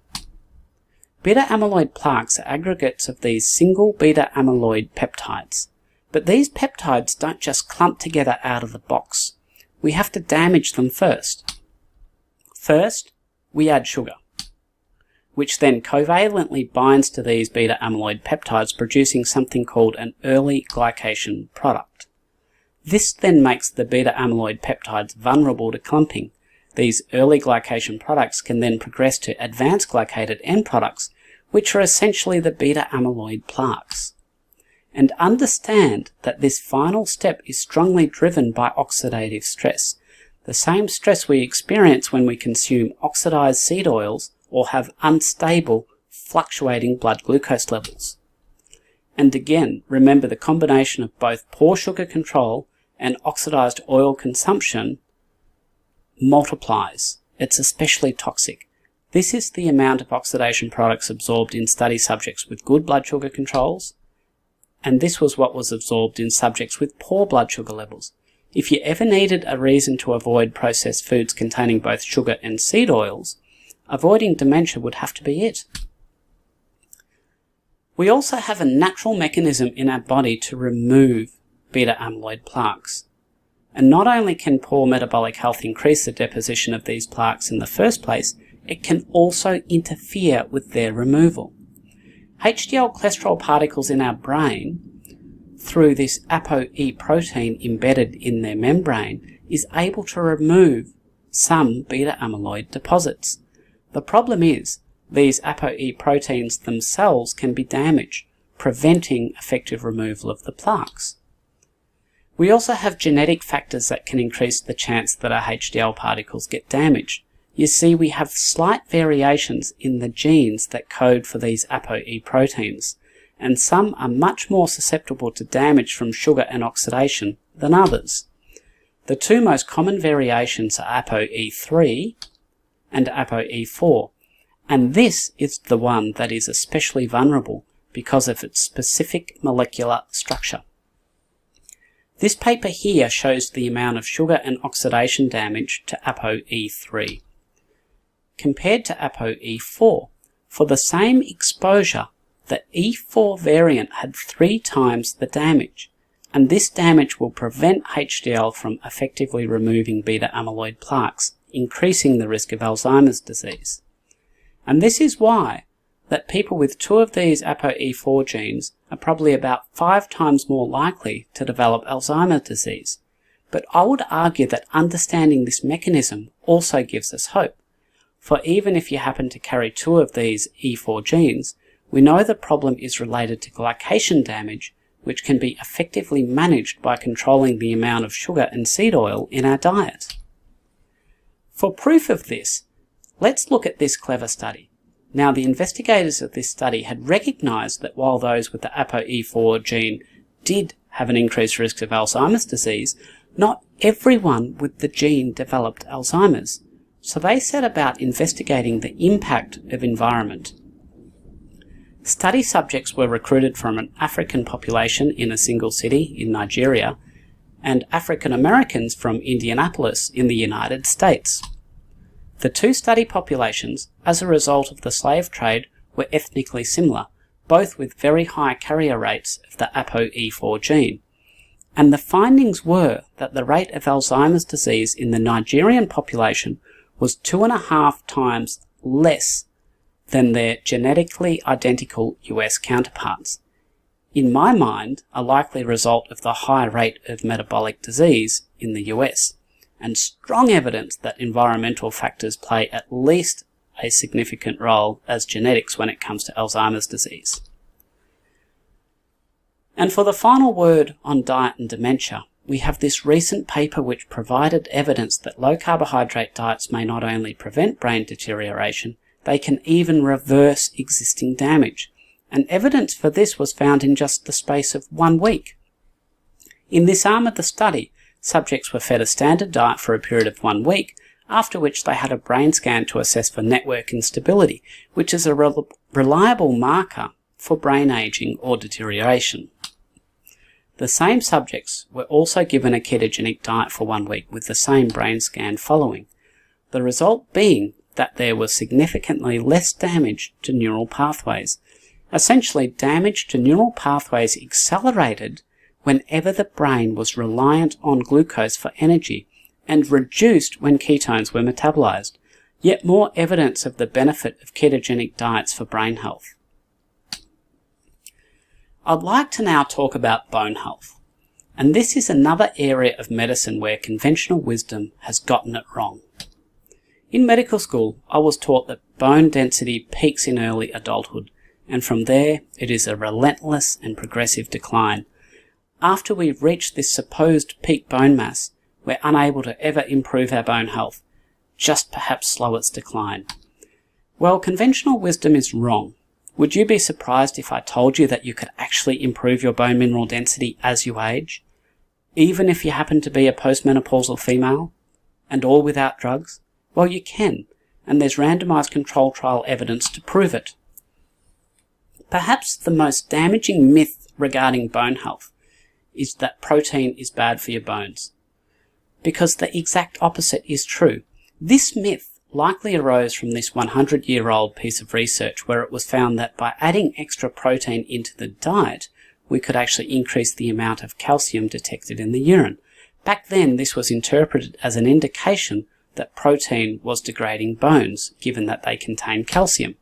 Beta-amyloid plaques are aggregates of these single beta-amyloid peptides, but these peptides don't just clump together out of the box. We have to damage them first. First, we add sugar, which then covalently binds to these beta-amyloid peptides, producing something called an early glycation product. This then makes the beta-amyloid peptides vulnerable to clumping. These early glycation products can then progress to advanced glycated end products, which are essentially the beta-amyloid plaques. And understand that this final step is strongly driven by oxidative stress, the same stress we experience when we consume oxidized seed oils or have unstable, fluctuating blood glucose levels. And again, remember the combination of both poor sugar control and oxidized oil consumption multiplies. It's especially toxic. This is the amount of oxidation products absorbed in study subjects with good blood sugar controls, and this was what was absorbed in subjects with poor blood sugar levels. If you ever needed a reason to avoid processed foods containing both sugar and seed oils, avoiding dementia would have to be it. We also have a natural mechanism in our body to remove beta amyloid plaques. And not only can poor metabolic health increase the deposition of these plaques in the first place, it can also interfere with their removal. HDL cholesterol particles in our brain, through this ApoE protein embedded in their membrane, is able to remove some beta amyloid deposits. The problem is, these ApoE proteins themselves can be damaged, preventing effective removal of the plaques. We also have genetic factors that can increase the chance that our HDL particles get damaged. You see, we have slight variations in the genes that code for these ApoE proteins, and some are much more susceptible to damage from sugar and oxidation than others. The two most common variations are ApoE3 and ApoE4, and this is the one that is especially vulnerable because of its specific molecular structure. This paper here shows the amount of sugar and oxidation damage to ApoE3 compared to ApoE4. For the same exposure, the E4 variant had 3 times the damage, and this damage will prevent HDL from effectively removing beta amyloid plaques, increasing the risk of Alzheimer's disease. And this is why that people with 2 of these ApoE4 genes are probably about 5 times more likely to develop Alzheimer's disease. But I would argue that understanding this mechanism also gives us hope. For even if you happen to carry 2 of these E4 genes, we know the problem is related to glycation damage, which can be effectively managed by controlling the amount of sugar and seed oil in our diet. For proof of this, let's look at this clever study. Now, the investigators of this study had recognized that while those with the ApoE4 gene did have an increased risk of Alzheimer's disease, not everyone with the gene developed Alzheimer's. So they set about investigating the impact of environment. Study subjects were recruited from an African population in a single city in Nigeria and African Americans from Indianapolis in the United States. The 2 study populations, as a result of the slave trade, were ethnically similar, both with very high carrier rates of the ApoE4 gene. And the findings were that the rate of Alzheimer's disease in the Nigerian population was 2.5 times less than their genetically identical US counterparts. In my mind, a likely result of the high rate of metabolic disease in the US, and strong evidence that environmental factors play at least a significant role as genetics when it comes to Alzheimer's disease. And for the final word on diet and dementia, we have this recent paper which provided evidence that low-carbohydrate diets may not only prevent brain deterioration, they can even reverse existing damage. And evidence for this was found in just the space of 1 week. In this arm of the study, subjects were fed a standard diet for a period of 1 week, after which they had a brain scan to assess for network instability, which is a reliable marker for brain aging or deterioration. The same subjects were also given a ketogenic diet for 1 week with the same brain scan following, the result being that there was significantly less damage to neural pathways. Essentially, damage to neural pathways accelerated whenever the brain was reliant on glucose for energy and reduced when ketones were metabolized. Yet more evidence of the benefit of ketogenic diets for brain health. I'd like to now talk about bone health, and this is another area of medicine where conventional wisdom has gotten it wrong. In medical school, I was taught that bone density peaks in early adulthood, and from there it is a relentless and progressive decline. After we've reached this supposed peak bone mass, we're unable to ever improve our bone health, just perhaps slow its decline. Well, conventional wisdom is wrong. Would you be surprised if I told you that you could actually improve your bone mineral density as you age, even if you happen to be a postmenopausal female, and all without drugs? Well, you can, and there's randomized control trial evidence to prove it. Perhaps the most damaging myth regarding bone health is that protein is bad for your bones. because the exact opposite is true. This myth likely arose from this 100-year-old piece of research where it was found that by adding extra protein into the diet, we could actually increase the amount of calcium detected in the urine. Back then, this was interpreted as an indication that protein was degrading bones, given that they contain calcium.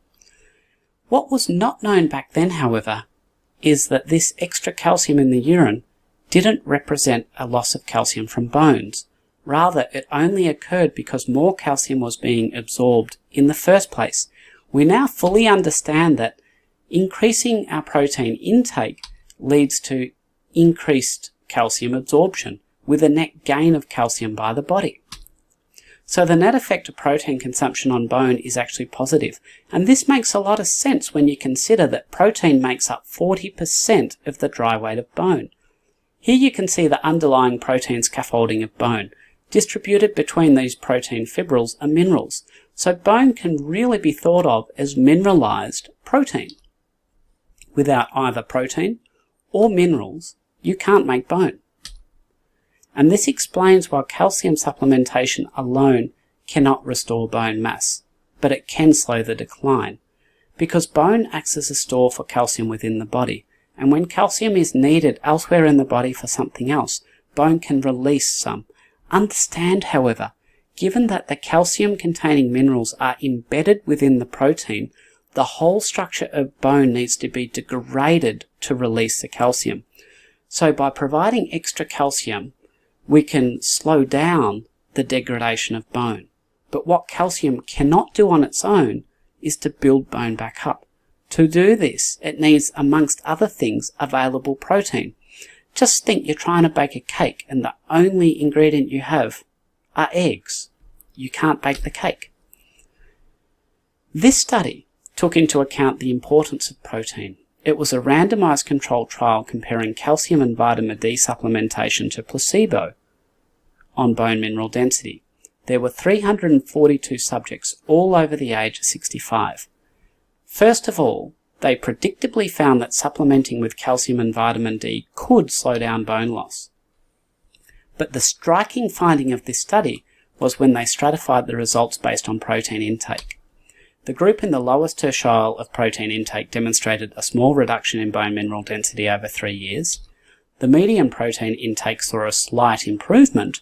What was not known back then, however, is that this extra calcium in the urine didn't represent a loss of calcium from bones. Rather, it only occurred because more calcium was being absorbed in the first place. We now fully understand that increasing our protein intake leads to increased calcium absorption, with a net gain of calcium by the body. So the net effect of protein consumption on bone is actually positive, and this makes a lot of sense when you consider that protein makes up 40% of the dry weight of bone. Here you can see the underlying protein scaffolding of bone. Distributed between these protein fibrils are minerals, so bone can really be thought of as mineralized protein. Without either protein or minerals, you can't make bone. And this explains why calcium supplementation alone cannot restore bone mass, but it can slow the decline, because bone acts as a store for calcium within the body, and when calcium is needed elsewhere in the body for something else, bone can release some. Understand, however, given that the calcium-containing minerals are embedded within the protein, the whole structure of bone needs to be degraded to release the calcium. So by providing extra calcium, we can slow down the degradation of bone. But what calcium cannot do on its own is to build bone back up. To do this, it needs, amongst other things, available protein. Just think you're trying to bake a cake and the only ingredient you have are eggs. You can't bake the cake. This study took into account the importance of protein. It was a randomized controlled trial comparing calcium and vitamin D supplementation to placebo on bone mineral density. There were 342 subjects, all over the age of 65. First of all, they predictably found that supplementing with calcium and vitamin D could slow down bone loss. But the striking finding of this study was when they stratified the results based on protein intake. The group in the lowest tertile of protein intake demonstrated a small reduction in bone mineral density over 3 years. The median protein intake saw a slight improvement,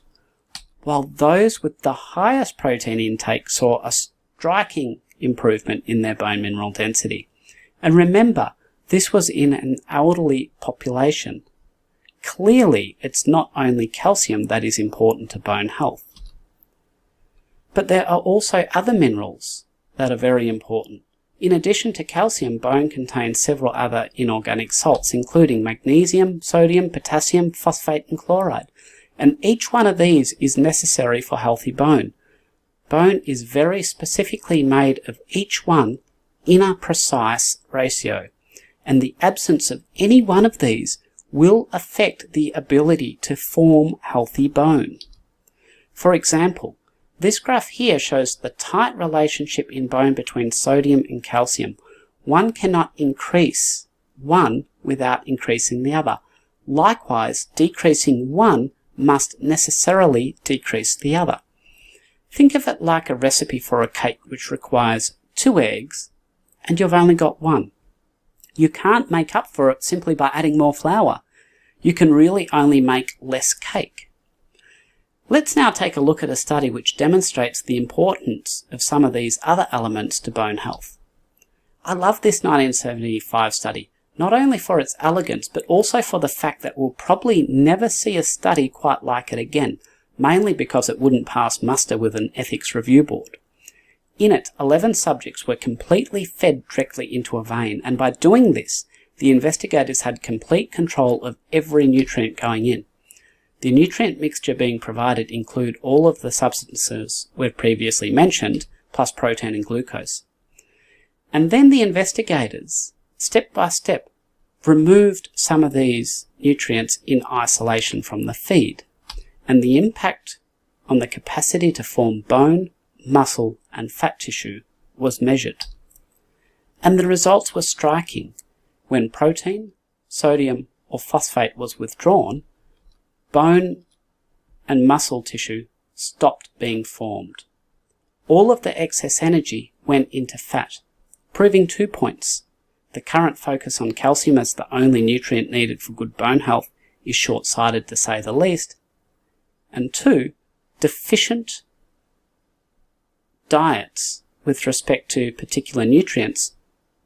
while those with the highest protein intake saw a striking improvement in their bone mineral density. And remember, this was in an elderly population. Clearly, it's not only calcium that is important to bone health. But there are also other minerals that are very important. In addition to calcium, bone contains several other inorganic salts, including magnesium, sodium, potassium, phosphate, and chloride. And each one of these is necessary for healthy bone. Bone is very specifically made of each one in a precise ratio, and the absence of any one of these will affect the ability to form healthy bone. For example, this graph here shows the tight relationship in bone between sodium and calcium. One cannot increase one without increasing the other. Likewise, decreasing one must necessarily decrease the other. Think of it like a recipe for a cake which requires 2 eggs and you've only got 1. You can't make up for it simply by adding more flour. You can really only make less cake. Let's now take a look at a study which demonstrates the importance of some of these other elements to bone health. I love this 1975 study, not only for its elegance, but also for the fact that we'll probably never see a study quite like it again, mainly because it wouldn't pass muster with an ethics review board. In it, 11 subjects were completely fed directly into a vein, and by doing this, the investigators had complete control of every nutrient going in. The nutrient mixture being provided include all of the substances we've previously mentioned, plus protein and glucose. And then the investigators, step by step, removed some of these nutrients in isolation from the feed, and the impact on the capacity to form bone, muscle, and fat tissue was measured. And the results were striking. When protein, sodium, or phosphate was withdrawn, bone and muscle tissue stopped being formed. All of the excess energy went into fat, proving 2 points. The current focus on calcium as the only nutrient needed for good bone health is short-sighted to say the least. And 2, deficient diets with respect to particular nutrients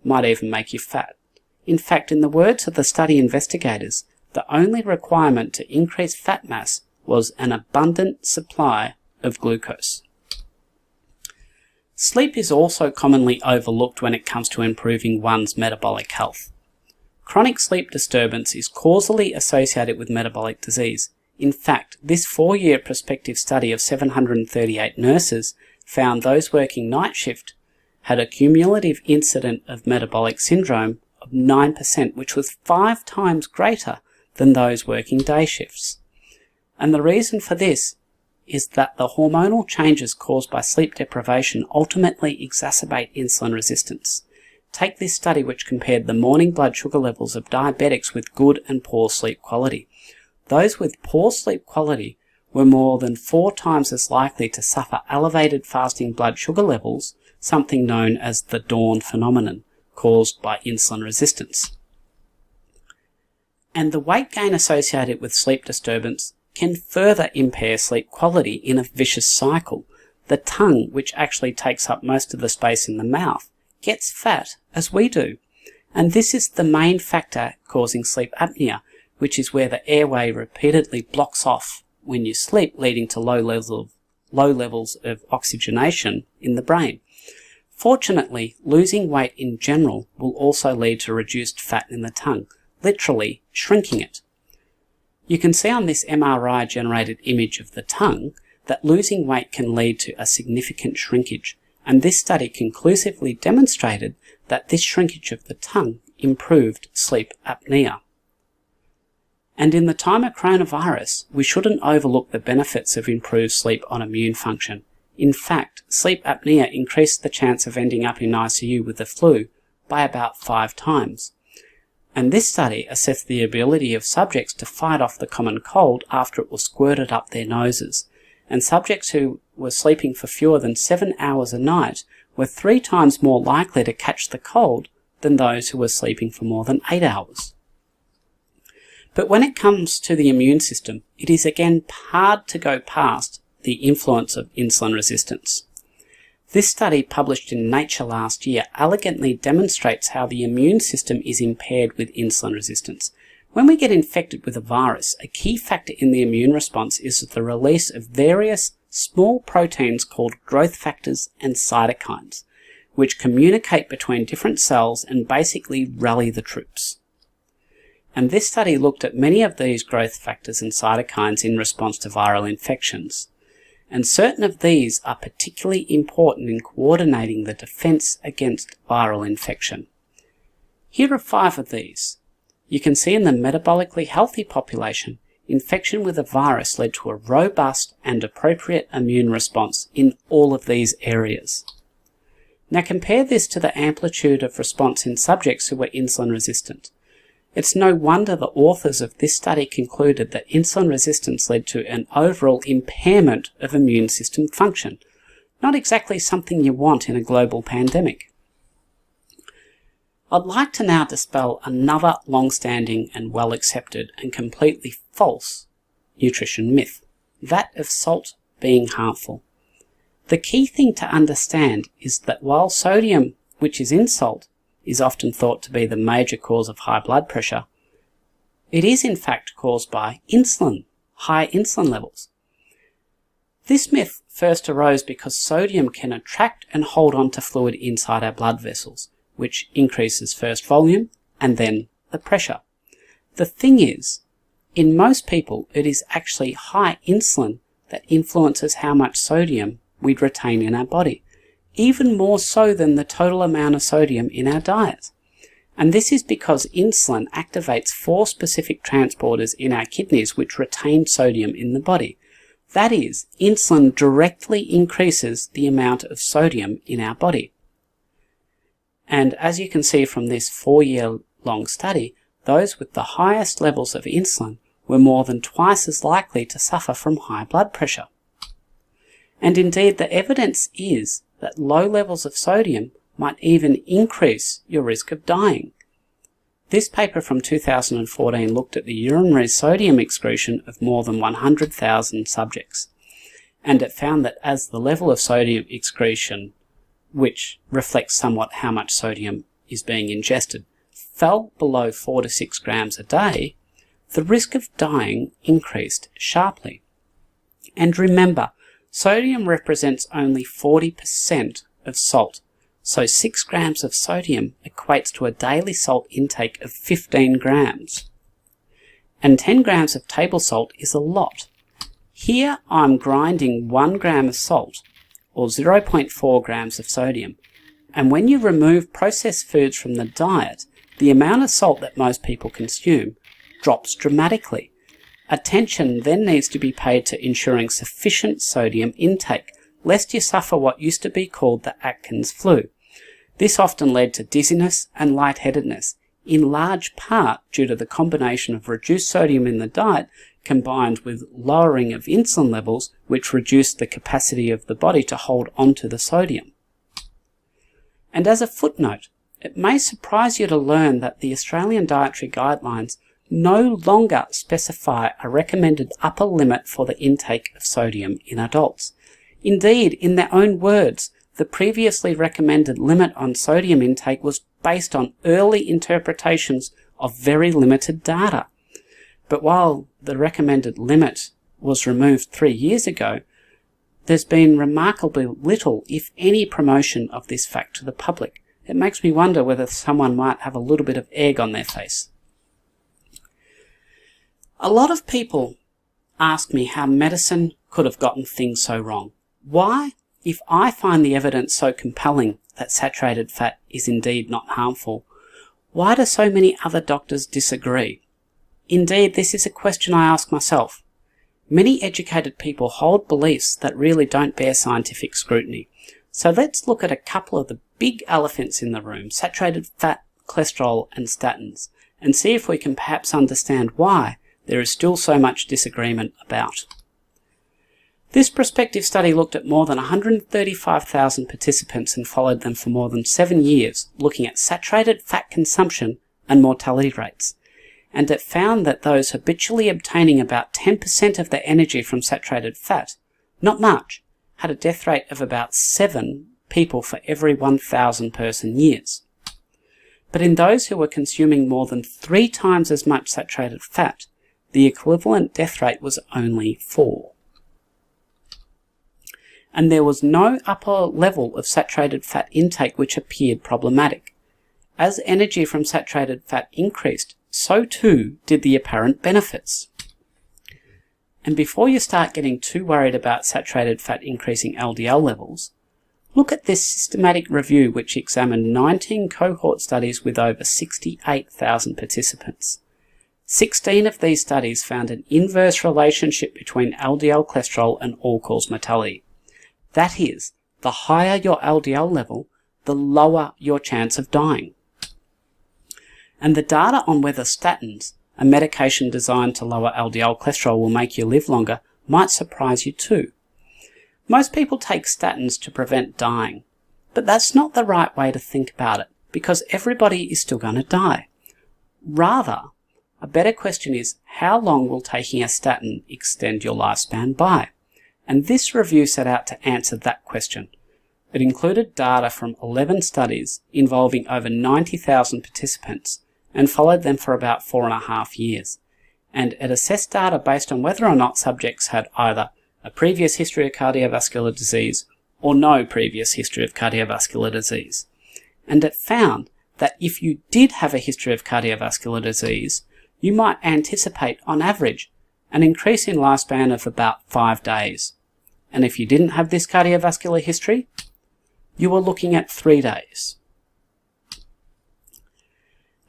might even make you fat. In fact, in the words of the study investigators, the only requirement to increase fat mass was an abundant supply of glucose. Sleep is also commonly overlooked when it comes to improving one's metabolic health. Chronic sleep disturbance is causally associated with metabolic disease. In fact, this 4-year prospective study of 738 nurses found those working night shift had a cumulative incidence of metabolic syndrome of 9%, which was 5 times greater than those working day shifts. And the reason for this is that the hormonal changes caused by sleep deprivation ultimately exacerbate insulin resistance. Take this study which compared the morning blood sugar levels of diabetics with good and poor sleep quality. Those with poor sleep quality were more than 4 times as likely to suffer elevated fasting blood sugar levels, something known as the dawn phenomenon, caused by insulin resistance. And the weight gain associated with sleep disturbance can further impair sleep quality in a vicious cycle. The tongue, which actually takes up most of the space in the mouth, gets fat, as we do. And this is the main factor causing sleep apnea, which is where the airway repeatedly blocks off when you sleep, leading to low levels of oxygenation in the brain. Fortunately, losing weight in general will also lead to reduced fat in the tongue, literally shrinking it. You can see on this MRI-generated image of the tongue that losing weight can lead to a significant shrinkage, and this study conclusively demonstrated that this shrinkage of the tongue improved sleep apnea. And in the time of coronavirus, we shouldn't overlook the benefits of improved sleep on immune function. In fact, sleep apnea increased the chance of ending up in ICU with the flu by about 5 times. And this study assessed the ability of subjects to fight off the common cold after it was squirted up their noses. And subjects who were sleeping for fewer than 7 hours a night were 3 times more likely to catch the cold than those who were sleeping for more than 8 hours. But when it comes to the immune system, it is again hard to go past the influence of insulin resistance. This study, published in Nature last year, elegantly demonstrates how the immune system is impaired with insulin resistance. When we get infected with a virus, a key factor in the immune response is the release of various small proteins called growth factors and cytokines, which communicate between different cells and basically rally the troops. And this study looked at many of these growth factors and cytokines in response to viral infections. And certain of these are particularly important in coordinating the defense against viral infection. Here are 5 of these. You can see in the metabolically healthy population, infection with a virus led to a robust and appropriate immune response in all of these areas. Now compare this to the amplitude of response in subjects who were insulin resistant. It's no wonder the authors of this study concluded that insulin resistance led to an overall impairment of immune system function. Not exactly something you want in a global pandemic. I'd like to now dispel another long-standing and well-accepted and completely false nutrition myth, that of salt being harmful. The key thing to understand is that while sodium, which is in salt, is often thought to be the major cause of high blood pressure, it is in fact caused by insulin, high insulin levels. This myth first arose because sodium can attract and hold on to fluid inside our blood vessels, which increases first volume and then the pressure. The thing is, in most people, it is actually high insulin that influences how much sodium we retain in our body, even more so than the total amount of sodium in our diet. And this is because insulin activates 4 specific transporters in our kidneys which retain sodium in the body. That is, insulin directly increases the amount of sodium in our body. And as you can see from this 4-year-long study, those with the highest levels of insulin were more than twice as likely to suffer from high blood pressure. And indeed, the evidence is that low levels of sodium might even increase your risk of dying. This paper from 2014 looked at the urinary sodium excretion of more than 100,000 subjects, and it found that as the level of sodium excretion, which reflects somewhat how much sodium is being ingested, fell below 4 to 6 grams a day, the risk of dying increased sharply. And remember, sodium represents only 40% of salt, so 6 grams of sodium equates to a daily salt intake of 15 grams. And 10 grams of table salt is a lot. Here I'm grinding 1 gram of salt, or 0.4 grams of sodium, and when you remove processed foods from the diet, the amount of salt that most people consume drops dramatically. Attention then needs to be paid to ensuring sufficient sodium intake, lest you suffer what used to be called the Atkins Flu. This often led to dizziness and lightheadedness, in large part due to the combination of reduced sodium in the diet combined with lowering of insulin levels, which reduced the capacity of the body to hold onto the sodium. And as a footnote, it may surprise you to learn that the Australian Dietary Guidelines no longer specify a recommended upper limit for the intake of sodium in adults. Indeed, in their own words, the previously recommended limit on sodium intake was based on early interpretations of very limited data. But while the recommended limit was removed 3 years ago, there's been remarkably little, if any, promotion of this fact to the public. It makes me wonder whether someone might have a little bit of egg on their face. A lot of people ask me how medicine could have gotten things so wrong. Why, if I find the evidence so compelling that saturated fat is indeed not harmful, why do so many other doctors disagree? Indeed, this is a question I ask myself. Many educated people hold beliefs that really don't bear scientific scrutiny. So let's look at a couple of the big elephants in the room, saturated fat, cholesterol and statins, and see if we can perhaps understand why there is still so much disagreement about. This prospective study looked at more than 135,000 participants and followed them for more than 7 years, looking at saturated fat consumption and mortality rates. And it found that those habitually obtaining about 10% of their energy from saturated fat, not much, had a death rate of about 7 people for every 1,000 person years. But in those who were consuming more than 3 times as much saturated fat, the equivalent death rate was only 4. And there was no upper level of saturated fat intake which appeared problematic. As energy from saturated fat increased, so too did the apparent benefits. And before you start getting too worried about saturated fat increasing LDL levels, look at this systematic review which examined 19 cohort studies with over 68,000 participants. 16 of these studies found an inverse relationship between LDL cholesterol and all-cause mortality. That is, the higher your LDL level, the lower your chance of dying. And the data on whether statins, a medication designed to lower LDL cholesterol, will make you live longer might surprise you too. Most people take statins to prevent dying, but that's not the right way to think about it, because everybody is still going to die. Rather, a better question is, how long will taking a statin extend your lifespan by? And this review set out to answer that question. It included data from 11 studies involving over 90,000 participants and followed them for about 4.5 years. And it assessed data based on whether or not subjects had either a previous history of cardiovascular disease or no previous history of cardiovascular disease. And it found that if you did have a history of cardiovascular disease, you might anticipate, on average, an increase in lifespan of about 5 days. And if you didn't have this cardiovascular history, you were looking at 3 days.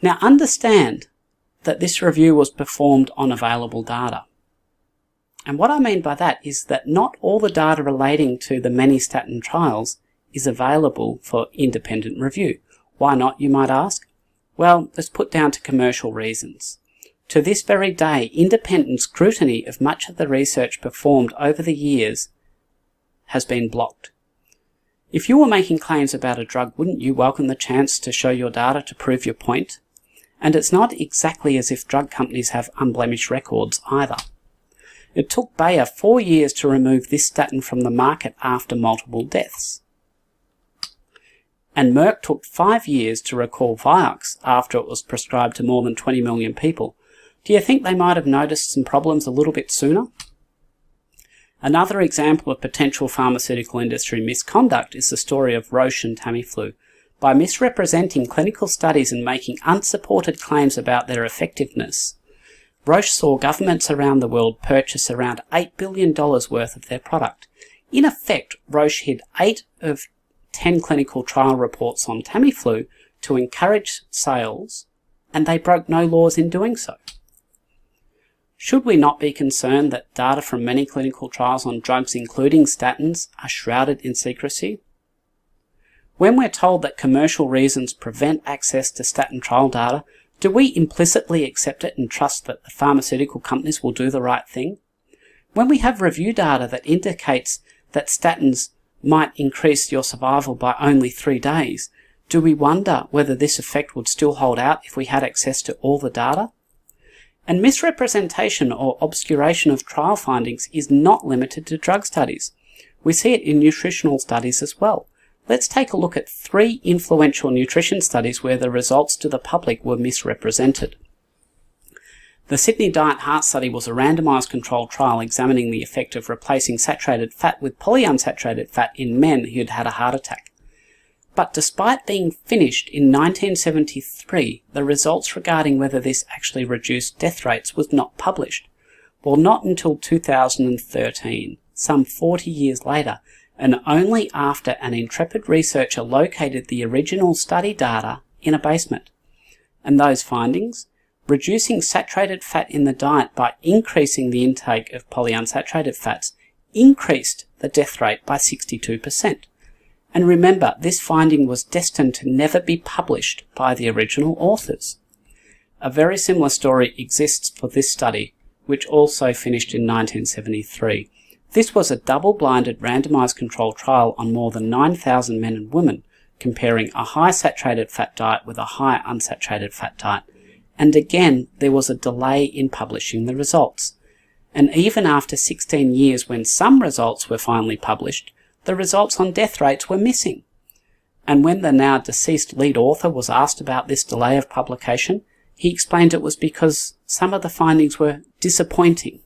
Now understand that this review was performed on available data. And what I mean by that is that not all the data relating to the many statin trials is available for independent review. Why not, you might ask? Well, it's put down to commercial reasons. To this very day, independent scrutiny of much of the research performed over the years has been blocked. If you were making claims about a drug, wouldn't you welcome the chance to show your data to prove your point? And it's not exactly as if drug companies have unblemished records either. It took Bayer 4 years to remove this statin from the market after multiple deaths. And Merck took 5 years to recall Vioxx after it was prescribed to more than 20 million people. Do you think they might have noticed some problems a little bit sooner? Another example of potential pharmaceutical industry misconduct is the story of Roche and Tamiflu. By misrepresenting clinical studies and making unsupported claims about their effectiveness, Roche saw governments around the world purchase around $8 billion worth of their product. In effect, Roche hid 8 of 10 clinical trial reports on Tamiflu to encourage sales, and they broke no laws in doing so. Should we not be concerned that data from many clinical trials on drugs, including statins, are shrouded in secrecy? When we're told that commercial reasons prevent access to statin trial data, do we implicitly accept it and trust that the pharmaceutical companies will do the right thing? When we have review data that indicates that statins might increase your survival by only 3 days, do we wonder whether this effect would still hold out if we had access to all the data? And misrepresentation or obscuration of trial findings is not limited to drug studies. We see it in nutritional studies as well. Let's take a look at 3 influential nutrition studies where the results to the public were misrepresented. The Sydney Diet Heart Study was a randomised controlled trial examining the effect of replacing saturated fat with polyunsaturated fat in men who had had a heart attack. But despite being finished in 1973, the results regarding whether this actually reduced death rates was not published. Well, not until 2013, some 40 years later, and only after an intrepid researcher located the original study data in a basement. And those findings? Reducing saturated fat in the diet by increasing the intake of polyunsaturated fats increased the death rate by 62%. And remember, this finding was destined to never be published by the original authors. A very similar story exists for this study, which also finished in 1973. This was a double-blinded randomized controlled trial on more than 9,000 men and women, comparing a high saturated fat diet with a high unsaturated fat diet. And again, there was a delay in publishing the results. And even after 16 years, when some results were finally published, the results on death rates were missing. And when the now deceased lead author was asked about this delay of publication, he explained it was because some of the findings were disappointing.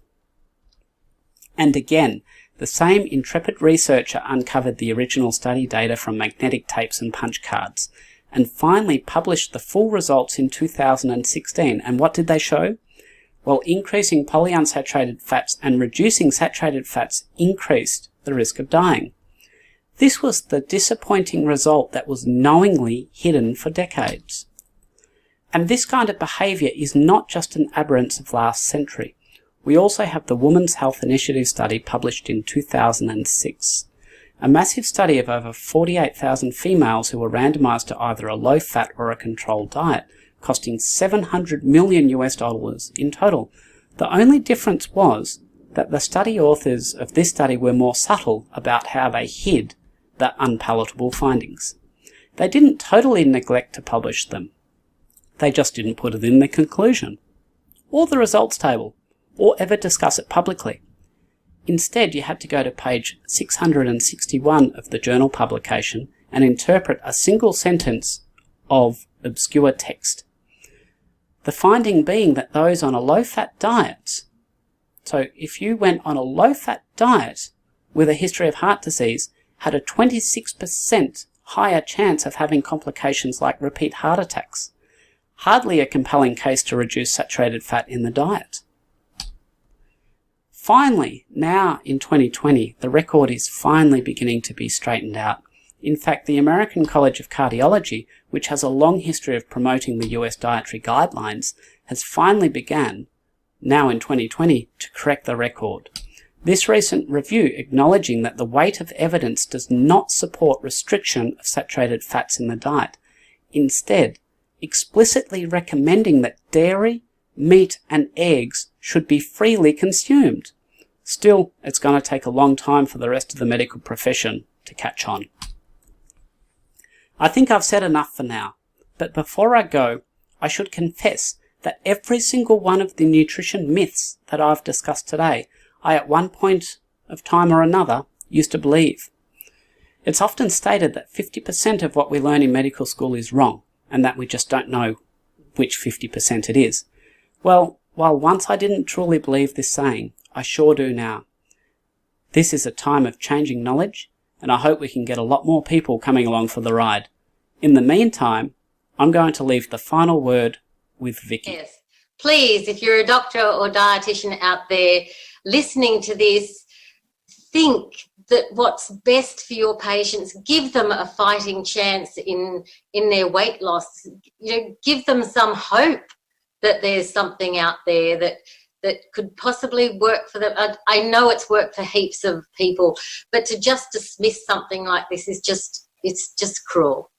And again, the same intrepid researcher uncovered the original study data from magnetic tapes and punch cards, and finally published the full results in 2016. And what did they show? Well, increasing polyunsaturated fats and reducing saturated fats increased the risk of dying. This was the disappointing result that was knowingly hidden for decades. And this kind of behaviour is not just an aberrance of last century. We also have the Women's Health Initiative study published in 2006, a massive study of over 48,000 females who were randomised to either a low-fat or a controlled diet, costing $700 million in total. The only difference was that the study authors of this study were more subtle about how they hid the unpalatable findings. They didn't totally neglect to publish them. They just didn't put it in the conclusion, or the results table, or ever discuss it publicly. Instead, you had to go to page 661 of the journal publication and interpret a single sentence of obscure text. The finding being that those on a low-fat diet, so if you went on a low-fat diet with a history of heart disease, had a 26% higher chance of having complications like repeat heart attacks. Hardly a compelling case to reduce saturated fat in the diet. Finally, now in 2020, the record is finally beginning to be straightened out. In fact, the American College of Cardiology, which has a long history of promoting the US dietary guidelines, has finally begun, now in 2020, to correct the record. This recent review acknowledging that the weight of evidence does not support restriction of saturated fats in the diet, instead explicitly recommending that dairy, meat and eggs should be freely consumed. Still, it's going to take a long time for the rest of the medical profession to catch on. I think I've said enough for now, but before I go, I should confess that every single one of the nutrition myths that I've discussed today, I at one point of time or another used to believe. It's often stated that 50% of what we learn in medical school is wrong, and that we just don't know which 50% it is. Well, while once I didn't truly believe this saying, I sure do now. This is a time of changing knowledge, and I hope we can get a lot more people coming along for the ride. In the meantime, I'm going to leave the final word with Vicky. Yes. Please, if you're a doctor or dietitian out there listening to this, think that what's best for your patients. Give them a fighting chance in their weight loss. Give them some hope that there's something out there that could possibly work for them. I know it's worked for heaps of people, but to just dismiss something like this is it's just cruel.